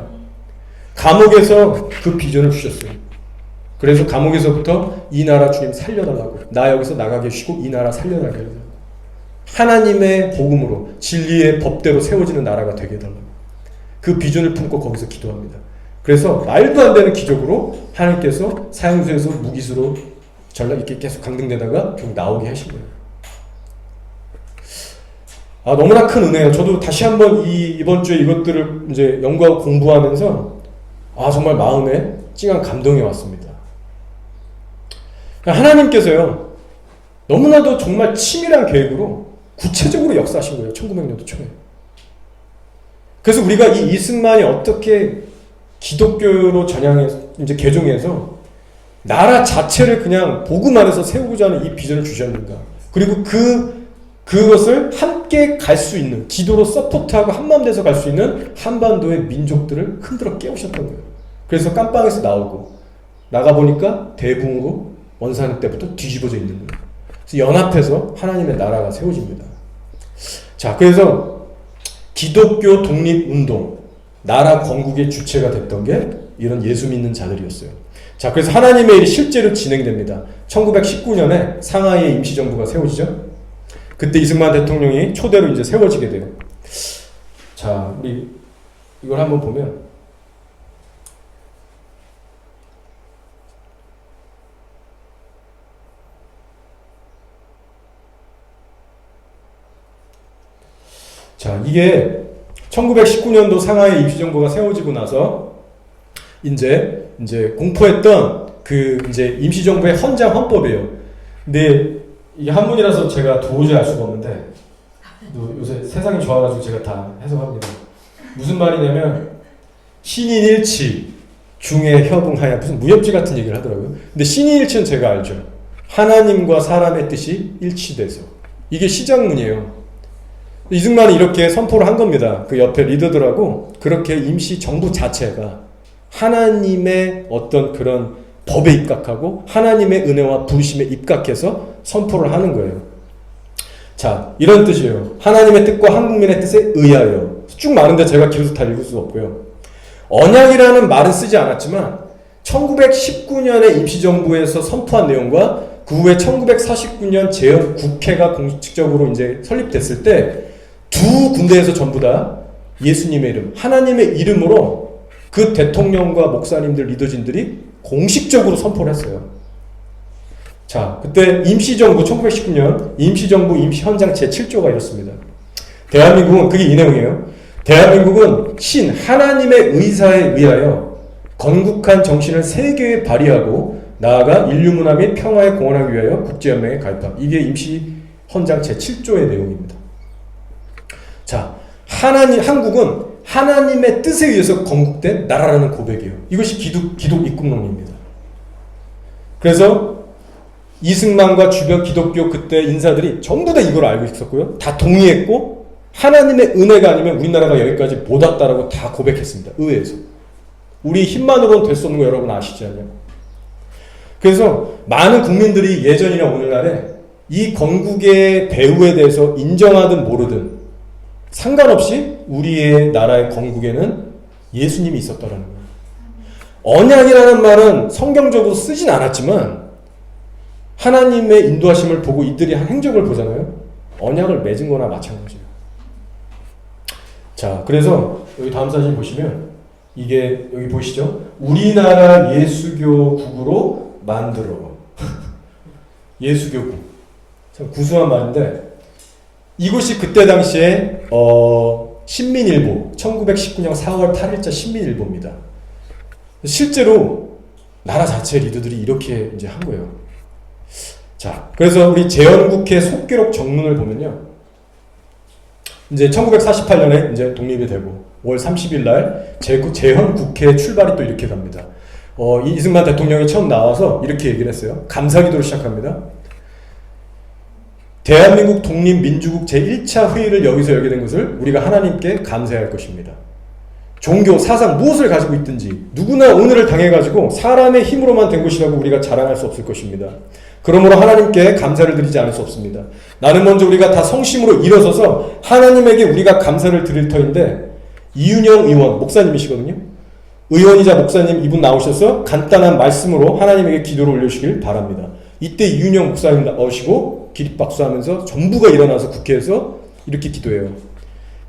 감옥에서 그 비전을 주셨어요. 그래서 감옥에서부터 이 나라 주님 살려달라고. 나 여기서 나가게 해주시고 이 나라 살려달라고. 하나님의 복음으로 진리의 법대로 세워지는 나라가 되게 해달라고. 그 비전을 품고 거기서 기도합니다. 그래서 말도 안 되는 기적으로 하나님께서 사형수에서 무기수로 이렇게 계속 강등되다가 결국 나오게 하신 거예요. 너무나 큰 은혜예요. 저도 다시 한번 이번 주에 이것들을 이제 연구하고 공부하면서 정말 마음에 찡한 감동이 왔습니다. 하나님께서요 너무나도 정말 치밀한 계획으로 구체적으로 역사하신 거예요. 1900년도 초에. 그래서 우리가 이 이승만이 어떻게 기독교로 이제 개종해서 나라 자체를 그냥 복음 안에서 세우고자 하는 이 비전을 주셨는가. 그리고 그것을 함께 갈 수 있는, 기도로 서포트하고 한마음 돼서 갈 수 있는 한반도의 민족들을 흔들어 깨우셨던 거예요. 그래서 깜빵에서 나가보니까 대붕으로 원산 때부터 뒤집어져 있는 거예요. 그래서 연합해서 하나님의 나라가 세워집니다. 자, 그래서 기독교 독립운동, 나라 건국의 주체가 됐던 게 이런 예수 믿는 자들이었어요. 자, 그래서 하나님의 일이 실제로 진행됩니다. 1919년에 상하이의 임시정부가 세워지죠. 그때 이승만 대통령이 초대로 이제 세워지게 돼요. 자, 우리 이걸 한번 보면 자, 이게 1919년도 상하이 임시정부가 세워지고 나서 이제 공포했던 그 이제 임시정부의 헌장헌법이에요. 근데 이게 한문이라서 제가 도저히 알 수가 없는데 요새 세상이 좋아가지고 제가 다 해석합니다. 무슨 말이냐면 신인일치 중에 협응하여 무슨 무협지 같은 얘기를 하더라고요. 근데 신인일치는 제가 알죠. 하나님과 사람의 뜻이 일치돼서. 이게 시작문이에요. 이승만이 이렇게 선포를 한 겁니다. 그 옆에 리더들하고 그렇게 임시정부 자체가 하나님의 어떤 그런 법에 입각하고 하나님의 은혜와 부르심에 입각해서 선포를 하는 거예요. 자, 이런 뜻이에요. 하나님의 뜻과 한국민의 뜻에 의하여. 쭉 많은데 제가 길어서 다 읽을 수 없고요. 언약이라는 말은 쓰지 않았지만 1919년에 임시정부에서 선포한 내용과 그 후에 1949년 재헌 국회가 공식적으로 이제 설립됐을 때 두 군데에서 전부 다 예수님의 이름, 하나님의 이름으로 그 대통령과 목사님들, 리더진들이 공식적으로 선포를 했어요. 자, 그때 임시정부 1919년 임시정부 임시헌장 제7조가 이렇습니다. 대한민국은 그게 이 내용이에요. 대한민국은 신 하나님의 의사에 의하여 건국한 정신을 세계에 발휘하고 나아가 인류 문화 및 평화에 공헌하기 위하여 국제연맹에 가입함. 이게 임시헌장 제7조의 내용입니다. 자, 한국은 하나님의 뜻에 의해서 건국된 나라라는 고백이에요. 이것이 기독 입국론입니다. 그래서 이승만과 주변 기독교 그때 인사들이 전부 다 이걸 알고 있었고요. 다 동의했고 하나님의 은혜가 아니면 우리나라가 여기까지 못 왔다라고 다 고백했습니다. 의회에서. 우리 힘만으로는 될 수 없는 거 여러분 아시지 않나요? 그래서 많은 국민들이 예전이나 오늘날에 이 건국의 배후에 대해서 인정하든 모르든 상관없이 우리의 나라의 건국에는 예수님이 있었더라는 거예요. 언약이라는 말은 성경적으로 쓰진 않았지만 하나님의 인도하심을 보고 이들이 한 행적을 보잖아요. 언약을 맺은 거나 마찬가지예요. 자, 그래서 여기 다음 사진 보시면 이게 여기 보이시죠? 우리나라 예수교국으로 만들어. 예수교국. 참 구수한 말인데 이곳이 그때 당시에 신민일보 1919년 4월 8일자 신민일보입니다. 실제로 나라 자체 리더들이 이렇게 이제 한 거예요. 자, 그래서 우리 재헌국회 속기록 정문을 보면요. 이제 1948년에 이제 독립이 되고 5월 30일 날 재헌국회 출발이 또 이렇게 갑니다. 이승만 대통령이 처음 나와서 이렇게 얘기를 했어요. 감사기도로 시작합니다. 대한민국 독립민주국 제1차 회의를 여기서 열게 된 것을 우리가 하나님께 감사해야 할 것입니다. 종교, 사상 무엇을 가지고 있든지 누구나 오늘을 당해가지고 사람의 힘으로만 된 것이라고 우리가 자랑할 수 없을 것입니다. 그러므로 하나님께 감사를 드리지 않을 수 없습니다. 나는 먼저 우리가 다 성심으로 일어서서 하나님에게 우리가 감사를 드릴 터인데 이윤영 의원, 목사님이시거든요. 의원이자 목사님 이분 나오셔서 간단한 말씀으로 하나님에게 기도를 올려주시길 바랍니다. 이때 이윤영 목사님 나오시고 기립박수하면서 전부가 일어나서 국회에서 이렇게 기도해요.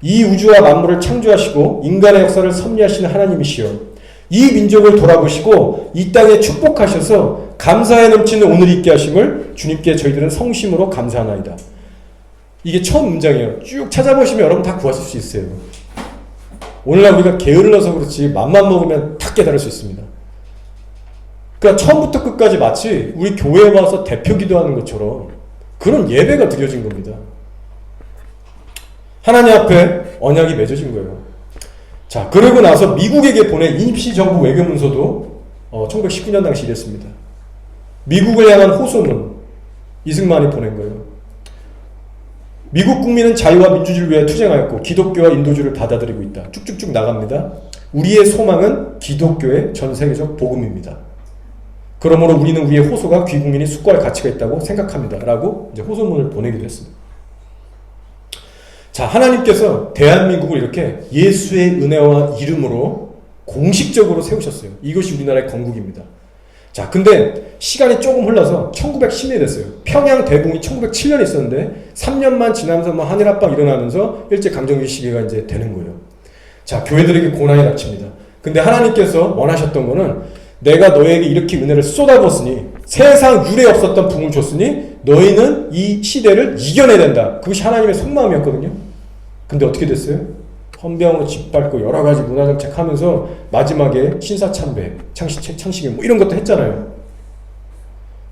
이 우주와 만물을 창조하시고 인간의 역사를 섭리하시는 하나님이시여, 이 민족을 돌아보시고 이 땅에 축복하셔서 감사에 넘치는 오늘이 있게 하심을 주님께 저희들은 성심으로 감사하나이다. 이게 첫 문장이에요. 쭉 찾아보시면 여러분 다 구하실 수 있어요. 오늘날 우리가 게을러서 그렇지 맘만 먹으면 다 깨달을 수 있습니다. 그러니까 처음부터 끝까지 마치 우리 교회에 와서 대표 기도하는 것처럼 그런 예배가 드려진 겁니다. 하나님 앞에 언약이 맺어진 거예요. 자, 그러고 나서 미국에게 보낸 임시정부 외교문서도 1919년 당시 이랬습니다. 미국을 향한 호소문, 이승만이 보낸 거예요. 미국 국민은 자유와 민주주의를 위해 투쟁하였고 기독교와 인도주의를 받아들이고 있다. 쭉쭉쭉 나갑니다. 우리의 소망은 기독교의 전 세계적 복음입니다. 그러므로 우리는 우리의 호소가 귀국민이 숙고할 가치가 있다고 생각합니다. 라고 이제 호소문을 보내기도 했습니다. 자, 하나님께서 대한민국을 이렇게 예수의 은혜와 이름으로 공식적으로 세우셨어요. 이것이 우리나라의 건국입니다. 자, 근데 시간이 조금 흘러서 1910년이 됐어요. 평양 대붕이 1907년에 있었는데 3년만 지나면서 뭐 한일합방 일어나면서 일제강점기 시기가 이제 되는 거예요. 자, 교회들에게 고난이 닥칩니다. 근데 하나님께서 원하셨던 거는 내가 너에게 이렇게 은혜를 쏟아부었으니 세상 유례 없었던 붕을 줬으니 너희는 이 시대를 이겨내야 된다. 그것이 하나님의 속마음이었거든요. 근데 어떻게 됐어요? 헌병으로 짓밟고 여러 가지 문화정책 하면서 마지막에 신사참배, 창시계 뭐 이런 것도 했잖아요.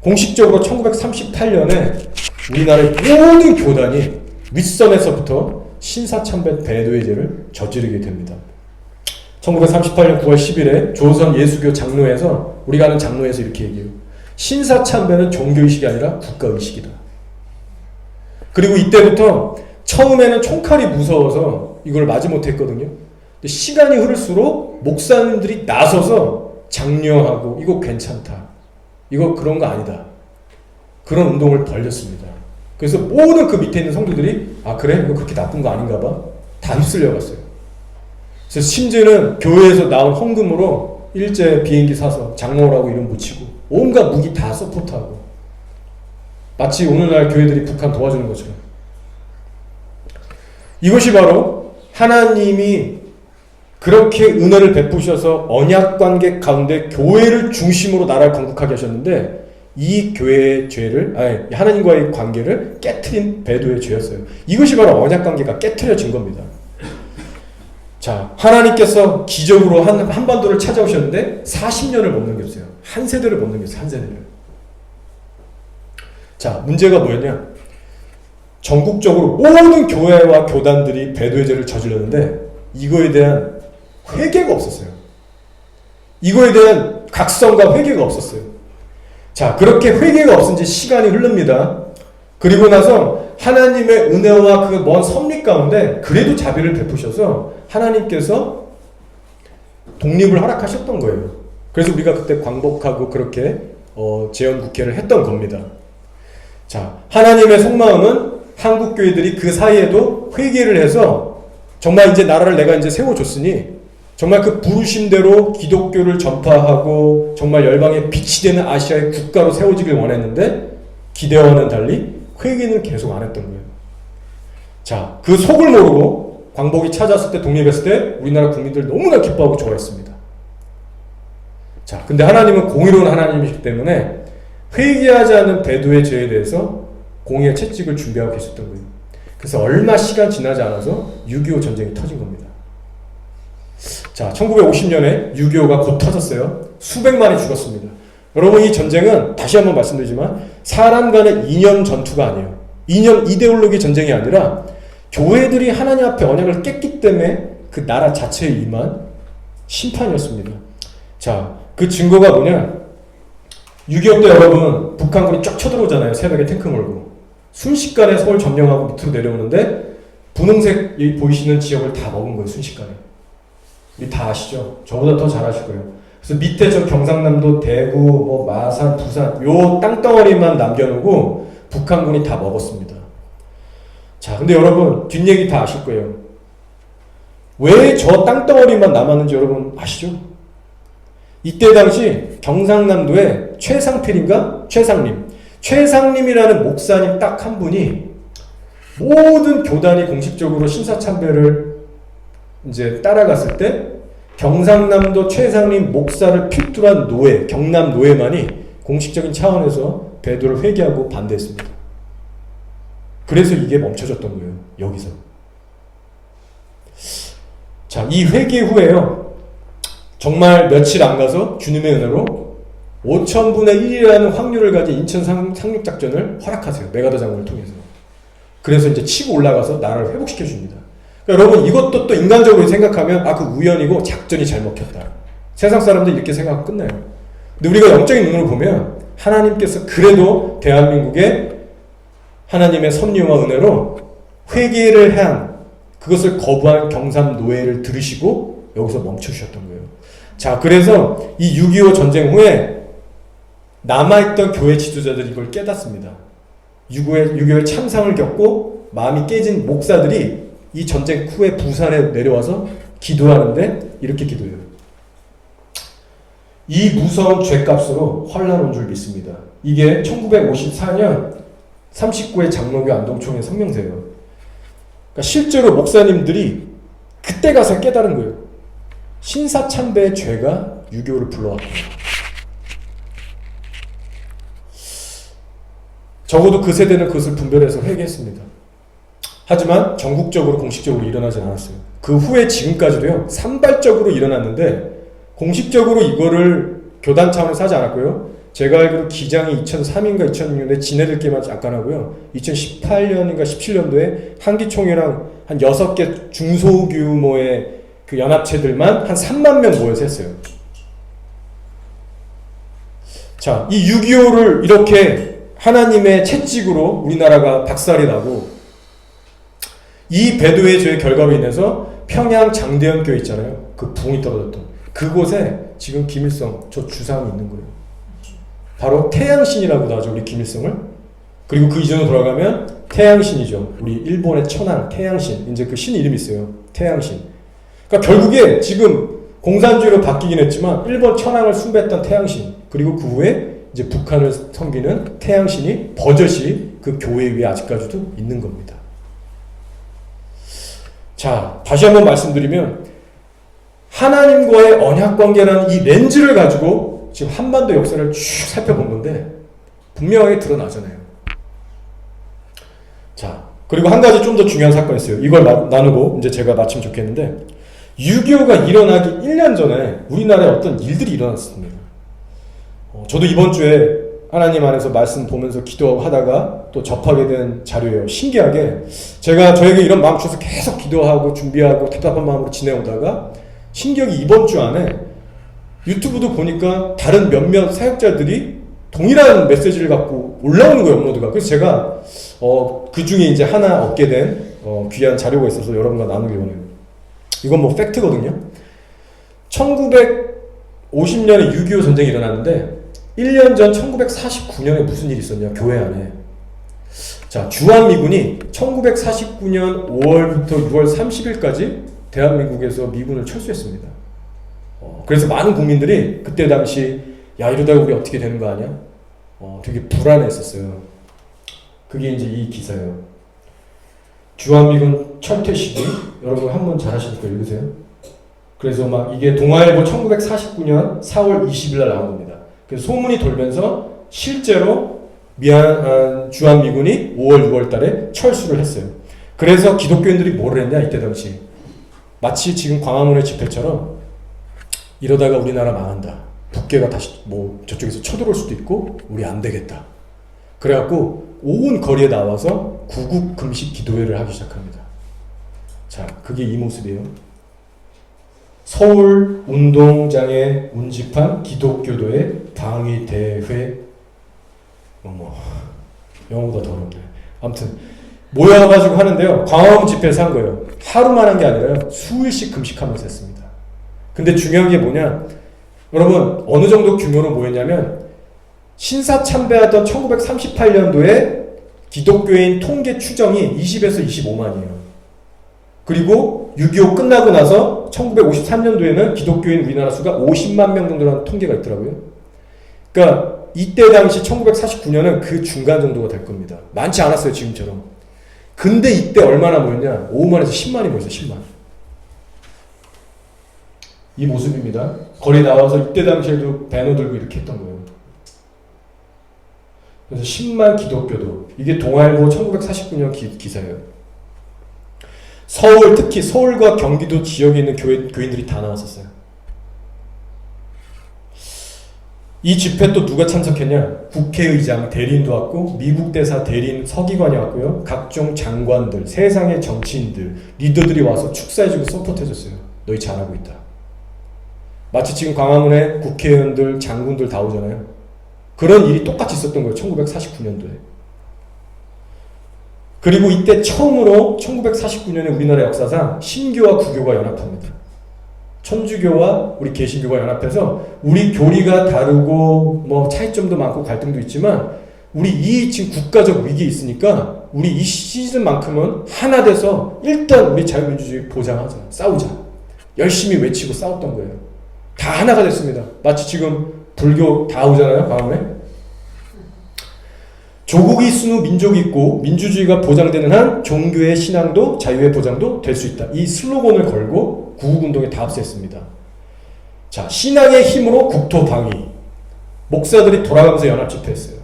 공식적으로 1938년에 우리나라의 모든 교단이 윗선에서부터 신사참배 배도의 죄를 저지르게 됩니다. 1938년 9월 10일에 조선 예수교 장로에서 우리가 아는 장로에서 이렇게 얘기해요. 신사참배는 종교의식이 아니라 국가의식이다. 그리고 이때부터 처음에는 총칼이 무서워서 이걸 맞지 못했거든요. 근데 시간이 흐를수록 목사님들이 나서서 장려하고 이거 괜찮다. 이거 그런 거 아니다. 그런 운동을 벌였습니다. 그래서 모든 그 밑에 있는 성도들이 아 그래? 이거 그렇게 나쁜 거 아닌가 봐. 다 휩쓸려 갔어요. 그래서 심지어는 교회에서 나온 헌금으로 일제 비행기 사서 장로라고 이름 붙이고 온갖 무기 다 서포트하고 마치 오늘날 교회들이 북한 도와주는 것처럼. 이것이 바로 하나님이 그렇게 은혜를 베푸셔서 언약관계 가운데 교회를 중심으로 나라를 건국하게 하셨는데 이 교회의 죄를 하나님과의 관계를 깨트린 배도의 죄였어요. 이것이 바로 언약관계가 깨트려진 겁니다. 자, 하나님께서 기적으로 한반도를 찾아오셨는데 40년을 못 넘겼어요. 한 세대를 못 넘겼어요. 한 세대를. 자, 문제가 뭐였냐? 전국적으로 모든 교회와 교단들이 배도의 죄를 저질렀는데 이거에 대한 회개가 없었어요. 이거에 대한 각성과 회개가 없었어요. 자, 그렇게 회개가 없은 지 시간이 흐릅니다. 그리고 나서 하나님의 은혜와 그 먼 섭리 가운데 그래도 자비를 베푸셔서 하나님께서 독립을 허락하셨던 거예요. 그래서 우리가 그때 광복하고 그렇게 재헌국회를 했던 겁니다. 자, 하나님의 속마음은 한국 교회들이 그 사이에도 회개를 해서 정말 이제 나라를 내가 이제 세워줬으니 정말 그 부르심대로 기독교를 전파하고 정말 열방의 빛이 되는 아시아의 국가로 세워지길 원했는데 기대와는 달리 회개는 계속 안 했던 거예요. 자, 그 속을 모르고 광복이 찾아왔을 때, 독립했을 때 우리나라 국민들 너무나 기뻐하고 좋아했습니다. 자, 근데 하나님은 공의로운 하나님이시기 때문에 회개하지 않은 배도의 죄에 대해서 공의의 채찍을 준비하고 계셨던 거예요. 그래서 얼마 시간 지나지 않아서 6.25 전쟁이 터진 겁니다. 자, 1950년에 6.25가 곧 터졌어요. 수백만이 죽었습니다. 여러분, 이 전쟁은 다시 한번 말씀드리지만 사람 간의 이념 전투가 아니에요. 이념 이데올로기 전쟁이 아니라 교회들이 하나님 앞에 언약을 깼기 때문에 그 나라 자체에 임한 심판이었습니다. 자, 그 증거가 뭐냐? 6.25 때 여러분 북한군이 쫙 쳐들어오잖아요. 새벽에 탱크 몰고 순식간에 서울 점령하고 밑으로 내려오는데 분홍색 이 보이시는 지역을 다 먹은 거예요. 순식간에. 이 다 아시죠? 저보다 더 잘 아실 거예요. 그래서 밑에 저 경상남도, 대구, 뭐 마산, 부산 요 땅덩어리만 남겨놓고 북한군이 다 먹었습니다. 자, 근데 여러분 뒷얘기 다 아실 거예요. 왜 저 땅덩어리만 남았는지 여러분 아시죠? 이때 당시 경상남도에 최상필인가? 최상림이라는 목사님 딱 한 분이 모든 교단이 공식적으로 신사참배를 이제 따라갔을 때 경상남도 최상림 목사를 필두로 한 노예, 경남 노예만이 공식적인 차원에서 배도를 회개하고 반대했습니다. 그래서 이게 멈춰졌던 거예요. 여기서. 자, 이 회개 후에요. 정말 며칠 안 가서 주님의 은혜로 5,000분의 1이라는 확률을 가진 인천 상륙작전을 허락하세요. 메가더 장군을 통해서. 그래서 이제 치고 올라가서 나라를 회복시켜 줍니다. 그러니까 여러분 이것도 또 인간적으로 생각하면 그 우연이고 작전이 잘 먹혔다. 세상 사람들이 이렇게 생각하고 끝나요. 근데 우리가 영적인 눈으로 보면 하나님께서 그래도 대한민국에 하나님의 섭리와 은혜로 회개를 한 그것을 거부한 경상 노예를 들으시고 여기서 멈춰주셨던 거예요. 자, 그래서 이 6.25 전쟁 후에 남아있던 교회 지도자들이 이걸 깨닫습니다. 6.25의 참상을 겪고 마음이 깨진 목사들이 이 전쟁 후에 부산에 내려와서 기도하는데 이렇게 기도해요. 이 무서운 죄값으로 환난 온 줄 믿습니다. 이게 1954년 39회 장로교 안동총회 성명서예요. 그러니까 실제로 목사님들이 그때 가서 깨달은 거예요. 신사참배의 죄가 6.25를 불러왔다. 적어도 그 세대는 그것을 분별해서 회개했습니다. 하지만 전국적으로 공식적으로 일어나지 않았어요. 그 후에 지금까지도요. 산발적으로 일어났는데 공식적으로 이거를 교단 차원에서 하지 않았고요. 제가 알기로 기장이 2003인가 2006년에 지네들끼리만 잠깐 하고요. 2018년인가 17년도에 한기총이랑 한 6개 중소규모의 그 연합체들만 한 3만 명 모여서 했어요. 자, 이 6.25를 이렇게 하나님의 채찍으로 우리나라가 박살이 나고 이 배도의 죄의 결과로 인해서 평양 장대현 교회 있잖아요. 그 붕이 떨어졌던 그곳에 지금 김일성 저 주상이 있는 거예요. 바로 태양신이라고도 하죠. 우리 김일성을. 그리고 그 이전으로 돌아가면 태양신이죠. 우리 일본의 천황 태양신. 이제 그 신 이름이 있어요. 태양신. 그러니까 결국에 지금 공산주의로 바뀌긴 했지만 일본 천황을 숭배했던 태양신. 그리고 그 후에 이제 북한을 섬기는 태양신이 버젓이 그 교회 위에 아직까지도 있는 겁니다. 자, 다시 한번 말씀드리면 하나님과의 언약관계라는 이 렌즈를 가지고 지금 한반도 역사를 쭉 살펴본 건데 분명하게 드러나잖아요. 자, 그리고 한 가지 좀 더 중요한 사건이 있어요. 이걸 나누고 이제 제가 마치면 좋겠는데 6.25가 일어나기 1년 전에 우리나라에 어떤 일들이 일어났습니다. 저도 이번 주에 하나님 안에서 말씀 보면서 기도하고 하다가 또 접하게 된 자료예요. 신기하게 제가 저에게 이런 마음 주셔서 계속 기도하고 준비하고 답답한 마음으로 지내오다가 신기하게 이번 주 안에 유튜브도 보니까 다른 몇몇 사역자들이 동일한 메시지를 갖고 올라오는 거예요. 업로드가. 그래서 제가 그 중에 이제 하나 얻게 된 귀한 자료가 있어서 여러분과 나누기 원해요. 이건 뭐 팩트거든요. 1950년에 6.25 전쟁이 일어났는데 1년 전 1949년에 무슨 일이 있었냐, 교회 안에. 자, 주한미군이 1949년 5월부터 6월 30일까지 대한민국에서 미군을 철수했습니다. 그래서 많은 국민들이 그때 당시 야, 이러다가 우리 어떻게 되는 거 아니야? 되게 불안했었어요. 그게 이제 이 기사예요. 주한미군 철퇴 시기 여러분 한번 잘 하시니까 읽으세요. 그래서 막 이게 동아일보 1949년 4월 20일 날 나온 겁니다. 그래서 소문이 돌면서 실제로 주한미군이 5월 6월 달에 철수를 했어요. 그래서 기독교인들이 뭐를 했냐 이때 당시 마치 지금 광화문의 집회처럼 이러다가 우리나라 망한다. 북괴가 다시 뭐 저쪽에서 쳐들어올 수도 있고 우리 안 되겠다. 그래갖고 온 거리에 나와서 구국 금식 기도회를 하기 시작합니다. 자, 그게 이 모습이에요. 서울 운동장에 운집한 기독교도의 방위대회 영어보다 더럽네. 아무튼 모여가지고 하는데요. 광화문 집회에서 한 거예요. 하루만 한 게 아니라요. 수일씩 금식하면서 했습니다. 근데 중요한 게 뭐냐? 여러분 어느 정도 규모로 모였냐면 신사참배하던 1938년도에 기독교인 통계 추정이 20에서 25만이에요. 그리고 6.25 끝나고 나서 1953년도에는 기독교인 우리나라 수가 50만 명 정도라는 통계가 있더라고요. 그러니까 이때 당시 1949년은 그 중간 정도가 될 겁니다. 많지 않았어요, 지금처럼. 근데 이때 얼마나 모였냐? 5만에서 10만이 모였어요, 10만. 이 모습입니다. 거리 나와서 이때 당시에도 배너 들고 이렇게 했던 거예요. 그래서 10만 기독교도. 이게 동아일보 1949년 기사예요. 서울, 특히 서울과 경기도 지역에 있는 교인들이 다 나왔었어요. 이 집회 또 누가 참석했냐? 국회의장, 대리인도 왔고 미국 대사 대리인 서기관이 왔고요. 각종 장관들, 세상의 정치인들, 리더들이 와서 축사해주고 서포트해줬어요. 너희 잘하고 있다. 마치 지금 광화문에 국회의원들, 장군들 다 오잖아요. 그런 일이 똑같이 있었던 거예요. 1949년도에. 그리고 이때 처음으로 1949년에 우리나라 역사상 신교와 구교가 연합합니다. 천주교와 우리 개신교가 연합해서 우리 교리가 다르고 뭐 차이점도 많고 갈등도 있지만 우리 이 지금 국가적 위기에 있으니까 우리 이 시즌만큼은 하나 돼서 일단 우리 자유민주주의 보장하자. 싸우자. 열심히 외치고 싸웠던 거예요. 다 하나가 됐습니다. 마치 지금 불교 다 오잖아요. 광화문에. 조국이 있으면 민족이 있고 민주주의가 보장되는 한 종교의 신앙도 자유의 보장도 될 수 있다. 이 슬로건을 걸고 구국운동에 다 합세했습니다. 자, 신앙의 힘으로 국토 방위. 목사들이 돌아가면서 연합 집회했어요.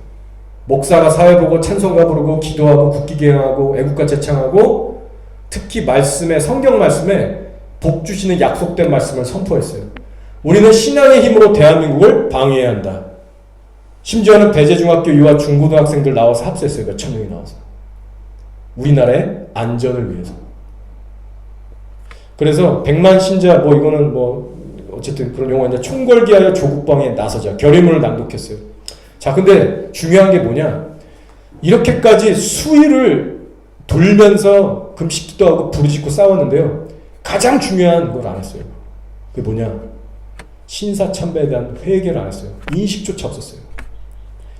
목사가 사회 보고 찬송가 부르고 기도하고 국기 개항하고 애국가 제창하고 특히 말씀에 성경 말씀에 복 주시는 약속된 말씀을 선포했어요. 우리는 신앙의 힘으로 대한민국을 방위해야 한다. 심지어는 배제중학교 유아 중고등학생들 나와서 합세했어요. 몇천 명이 나와서. 우리나라의 안전을 위해서. 그래서 100만 신자 뭐 이거는 뭐 어쨌든 그런 용어인데 총궐기하여 조국방에 나서자. 결의문을 낭독했어요. 자, 근데 중요한 게 뭐냐? 이렇게까지 수일을 돌면서 금식기도 하고 부르짖고 싸웠는데요. 가장 중요한 걸 안 했어요. 그게 뭐냐? 신사참배에 대한 회개를 안 했어요. 인식조차 없었어요.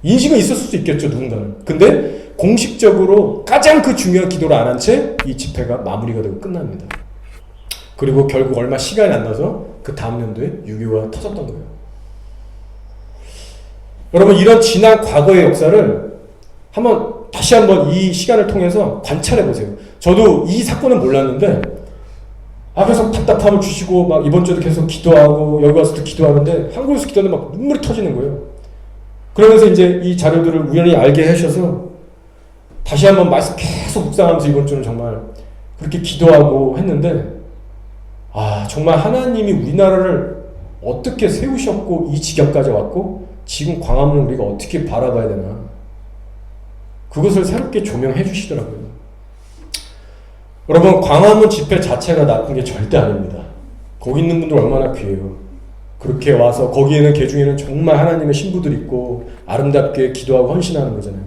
인식은 있었을 수 있겠죠, 누군가는. 근데 공식적으로 가장 그 중요한 기도를 안 한 채 이 집회가 마무리가 되고 끝납니다. 그리고 결국 얼마 시간이 안 나서 그 다음 연도에 6.25가 터졌던 거예요. 여러분, 이런 지난 과거의 역사를 다시 한번 이 시간을 통해서 관찰해 보세요. 저도 이 사건은 몰랐는데 계속 답답함을 주시고 막 이번 주에도 계속 기도하고 여기 와서도 기도하는데 한국에서 기도하는데 막 눈물이 터지는 거예요. 그러면서 이제 이 자료들을 우연히 알게 하셔서 다시 한번 말씀 계속 묵상하면서 이번 주는 정말 그렇게 기도하고 했는데 정말 하나님이 우리나라를 어떻게 세우셨고 이 지경까지 왔고 지금 광화문을 우리가 어떻게 바라봐야 되나 그것을 새롭게 조명해 주시더라고요. 여러분, 광화문 집회 자체가 나쁜 게 절대 아닙니다. 거기 있는 분들 얼마나 귀해요. 그렇게 와서 거기에는 개중에는 정말 하나님의 신부들이 있고 아름답게 기도하고 헌신하는 거잖아요.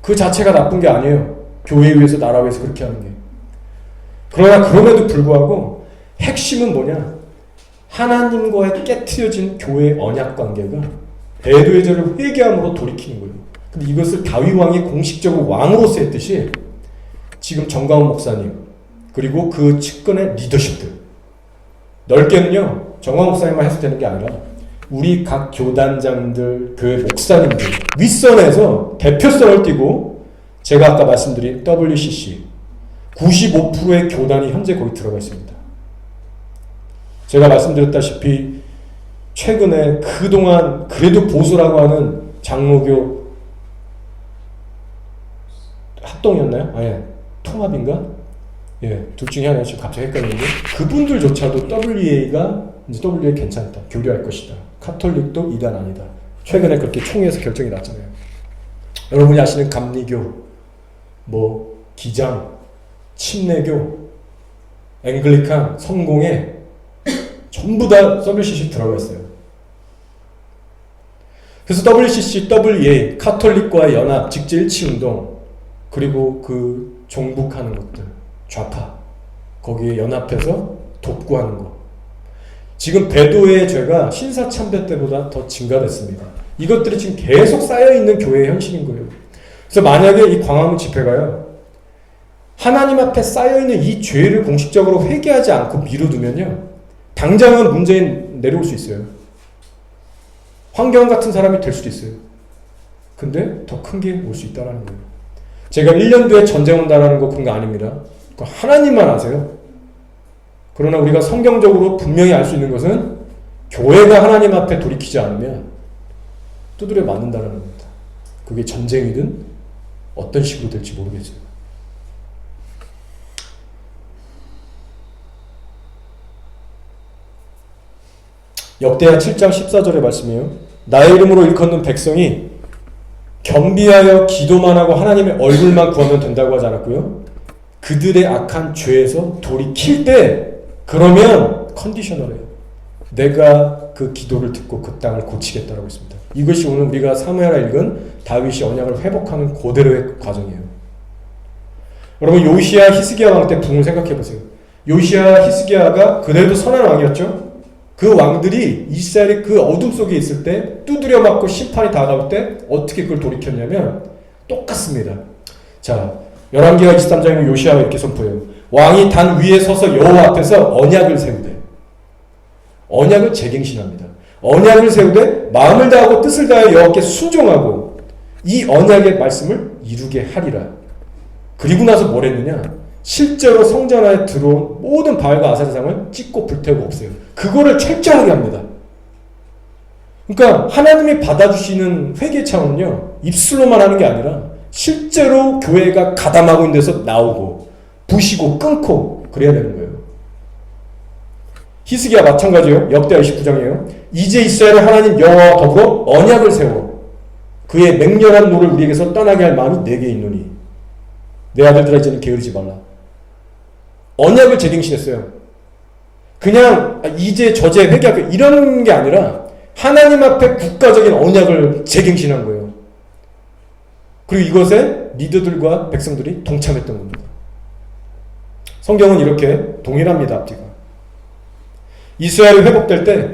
그 자체가 나쁜 게 아니에요. 교회 위해서 나라 위해서 그렇게 하는 게. 그러나 그럼에도 불구하고 핵심은 뭐냐? 하나님과의 깨트려진 교회의 언약 관계가 배도의 죄를 회개함으로 돌이키는 거예요. 근데 이것을 다윗 왕이 공식적으로 왕으로서 했듯이 지금 정가훈 목사님 그리고 그 측근의 리더십들 넓게는요 정광 목사님만 해서 되는 게 아니라 우리 각 교단장들, 교회 목사님들 윗선에서 대표성을 띠고 제가 아까 말씀드린 WCC 95%의 교단이 현재 거기 들어가 있습니다. 제가 말씀드렸다시피 최근에 그동안 그래도 보수라고 하는 장로교 합동이었나요? 아예 통합인가? 예, 둘 중에 하나 지금 갑자기 헷갈리는데 그분들조차도 WEA가 이제 WEA 괜찮다, 교류할 것이다, 카톨릭도 이단 아니다. 최근에 그렇게 총회에서 결정이 났잖아요. 여러분이 아시는 감리교, 뭐 기장, 침례교, 앵글리칸, 성공회 전부 다 WCC 들어가 있어요. 그래서 WCC, WEA, 카톨릭과의 연합, 직제일치운동, 그리고 그 종북하는 것들, 좌파, 거기에 연합해서 돕고하는 것. 지금 배도의 죄가 신사참배 때보다 더 증가됐습니다. 이것들이 지금 계속 쌓여있는 교회의 현실인 거예요. 그래서 만약에 이 광화문 집회가요, 하나님 앞에 쌓여있는 이 죄를 공식적으로 회개하지 않고 미뤄두면요, 당장은 문재인 내려올 수 있어요. 황교안 같은 사람이 될 수도 있어요. 근데 더 큰 게 올 수 있다는 거예요. 제가 1년 뒤에 전쟁 온다는 거 그런 거 아닙니다. 그거 하나님만 아세요. 그러나 우리가 성경적으로 분명히 알 수 있는 것은 교회가 하나님 앞에 돌이키지 않으면 두드려 맞는다는 겁니다. 그게 전쟁이든 어떤 식으로 될지 모르겠어요. 역대하 7장 14절의 말씀이에요. 나의 이름으로 일컫는 백성이 겸비하여 기도만 하고 하나님의 얼굴만 구하면 된다고 하지 않았고요. 그들의 악한 죄에서 돌이킬 때 그러면 컨디셔널해요. 내가 그 기도를 듣고 그 땅을 고치겠다라고 했습니다. 이것이 오늘 우리가 사무엘하 읽은 다윗이 언약을 회복하는 그대로의 과정이에요. 여러분 요시야 히스기야 왕 때 붕을 생각해 보세요. 요시야 히스기야가 그래도 선한 왕이었죠. 그 왕들이 이스라엘이 그 어둠 속에 있을 때 두드려 맞고 심판이 다가올 때 어떻게 그걸 돌이켰냐면 똑같습니다. 자, 열왕기하 23장에 요시야가 이렇게 선포해요. 왕이 단 위에 서서 여호와 앞에서 언약을 세우되, 언약을 재갱신합니다. 언약을 세우되 마음을 다하고 뜻을 다하여 여호와께 순종하고 이 언약의 말씀을 이루게 하리라. 그리고 나서 뭘 했느냐? 실제로 성전 안에 들어온 모든 바알과 아세라상을 찢고 불태우고 없애요. 그거를 철저하게 합니다. 그러니까 하나님이 받아주시는 회개 차원은요, 입술로만 하는 게 아니라 실제로 교회가 가담하고 있는 데서 나오고 부시고 끊고 그래야 되는 거예요. 히스기야 마찬가지예요. 역대하 29장이에요. 이제 이스라엘은 하나님 여호와와 더불어 언약을 세워 그의 맹렬한 노를 우리에게서 떠나게 할 마음이 내게 있노니 내 아들들아 이제는 게으르지 말라. 언약을 재갱신했어요. 그냥 이제 저제 회개하고 이런 게 아니라 하나님 앞에 국가적인 언약을 재갱신한 거예요. 그리고 이것에 리더들과 백성들이 동참했던 겁니다. 성경은 이렇게 동일합니다. 앞뒤가. 이스라엘이 회복될 때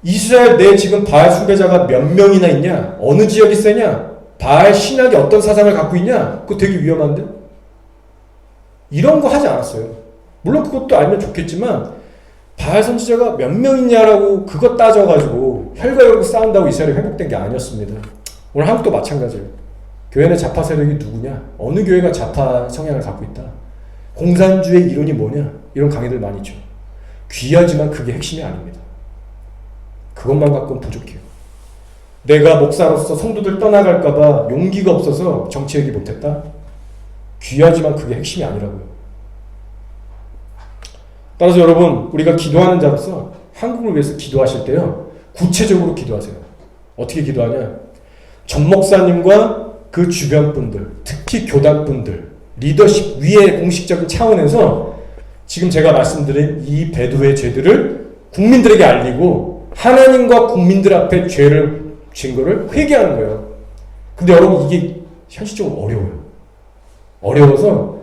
이스라엘 내에 지금 바알 숭배자가 몇 명이나 있냐? 어느 지역이 세냐? 바알 신학이 어떤 사상을 갖고 있냐? 그거 되게 위험한데? 이런 거 하지 않았어요. 물론 그것도 알면 좋겠지만 바알 선지자가 몇 명 있냐라고 그것 따져가지고 혈과 열고 싸운다고 이스라엘이 회복된 게 아니었습니다. 오늘 한국도 마찬가지예요. 교회 내 좌파 세력이 누구냐? 어느 교회가 좌파 성향을 갖고 있다? 공산주의 이론이 뭐냐? 이런 강의들 많이 있죠. 귀하지만 그게 핵심이 아닙니다. 그것만 갖고는 부족해요. 내가 목사로서 성도들 떠나갈까봐 용기가 없어서 정치 얘기 못했다? 귀하지만 그게 핵심이 아니라고요. 따라서 여러분, 우리가 기도하는 자로서 한국을 위해서 기도하실 때요, 구체적으로 기도하세요. 어떻게 기도하냐? 전 목사님과 그 주변 분들, 특히 교단 분들, 리더십 위의 공식적인 차원에서 지금 제가 말씀드린 이 배도의 죄들을 국민들에게 알리고 하나님과 국민들 앞에 죄를 증거를 회개하는 거예요. 근데 여러분 이게 현실적으로 어려워요. 어려워서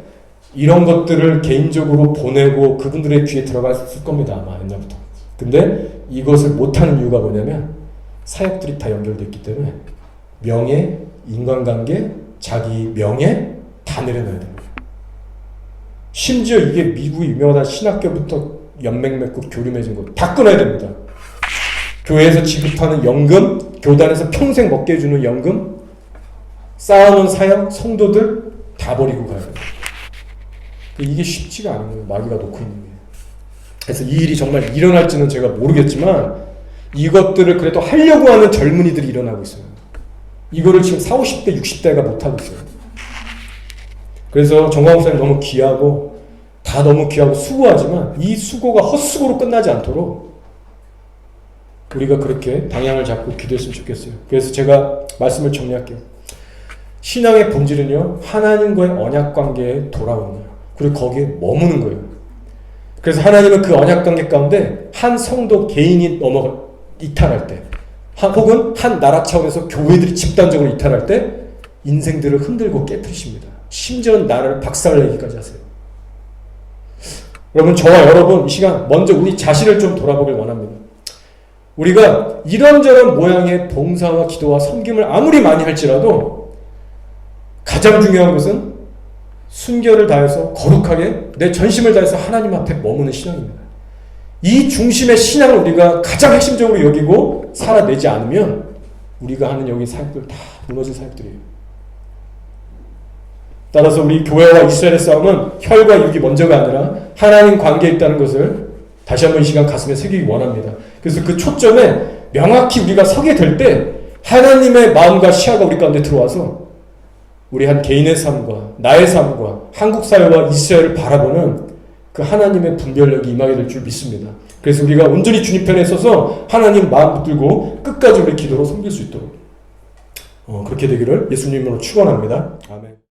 이런 것들을 개인적으로 보내고 그분들의 귀에 들어갔을 겁니다. 아마 옛날부터. 근데 이것을 못하는 이유가 뭐냐면 사역들이 다 연결되어 있기 때문에 명예, 인간관계, 자기 명예 다 내려놔야 됩니다. 심지어 이게 미국의 유명한 신학교부터 연맹 맺고 교류 맺은 거 다 끊어야 됩니다. 교회에서 지급하는 연금, 교단에서 평생 먹게 해주는 연금, 쌓아놓은 사역, 성도들 다 버리고 가야 돼요. 이게 쉽지가 않은 거예요. 마귀가 놓고 있는 게. 그래서 이 일이 정말 일어날지는 제가 모르겠지만 이것들을 그래도 하려고 하는 젊은이들이 일어나고 있어요. 이거를 지금 40, 50대, 60대가 못하고 있어요. 그래서 정광훈 목사님 너무 귀하고 다 너무 귀하고 수고하지만 이 수고가 헛수고로 끝나지 않도록 우리가 그렇게 방향을 잡고 기도했으면 좋겠어요. 그래서 제가 말씀을 정리할게요. 신앙의 본질은요, 하나님과의 언약 관계에 돌아오는 거예요. 그리고 거기에 머무는 거예요. 그래서 하나님은 그 언약 관계 가운데 한 성도 개인이 이탈할 때, 혹은 한 나라 차원에서 교회들이 집단적으로 이탈할 때 인생들을 흔들고 깨뜨리십니다. 심지어는 나라를 박살내기까지 하세요. 여러분, 저와 여러분 이 시간 먼저 우리 자신을 좀 돌아보길 원합니다. 우리가 이런저런 모양의 봉사와 기도와 섬김을 아무리 많이 할지라도 가장 중요한 것은 순결을 다해서 거룩하게 내 전심을 다해서 하나님 앞에 머무는 신앙입니다. 이 중심의 신앙을 우리가 가장 핵심적으로 여기고 살아내지 않으면 우리가 하는 여기 사역들 다 무너진 사역들이에요. 따라서 우리 교회와 이스라엘의 싸움은 혈과 육이 먼저가 아니라 하나님 관계에 있다는 것을 다시 한번 이 시간 가슴에 새기기 원합니다. 그래서 그 초점에 명확히 우리가 서게 될 때 하나님의 마음과 시야가 우리 가운데 들어와서 우리 한 개인의 삶과 나의 삶과 한국 사회와 이스라엘을 바라보는 그 하나님의 분별력이 임하게 될 줄 믿습니다. 그래서 우리가 온전히 주님 편에 서서 하나님 마음 붙들고 끝까지 우리 기도로 섬길 수 있도록 그렇게 되기를 예수님으로 축원합니다. 아멘.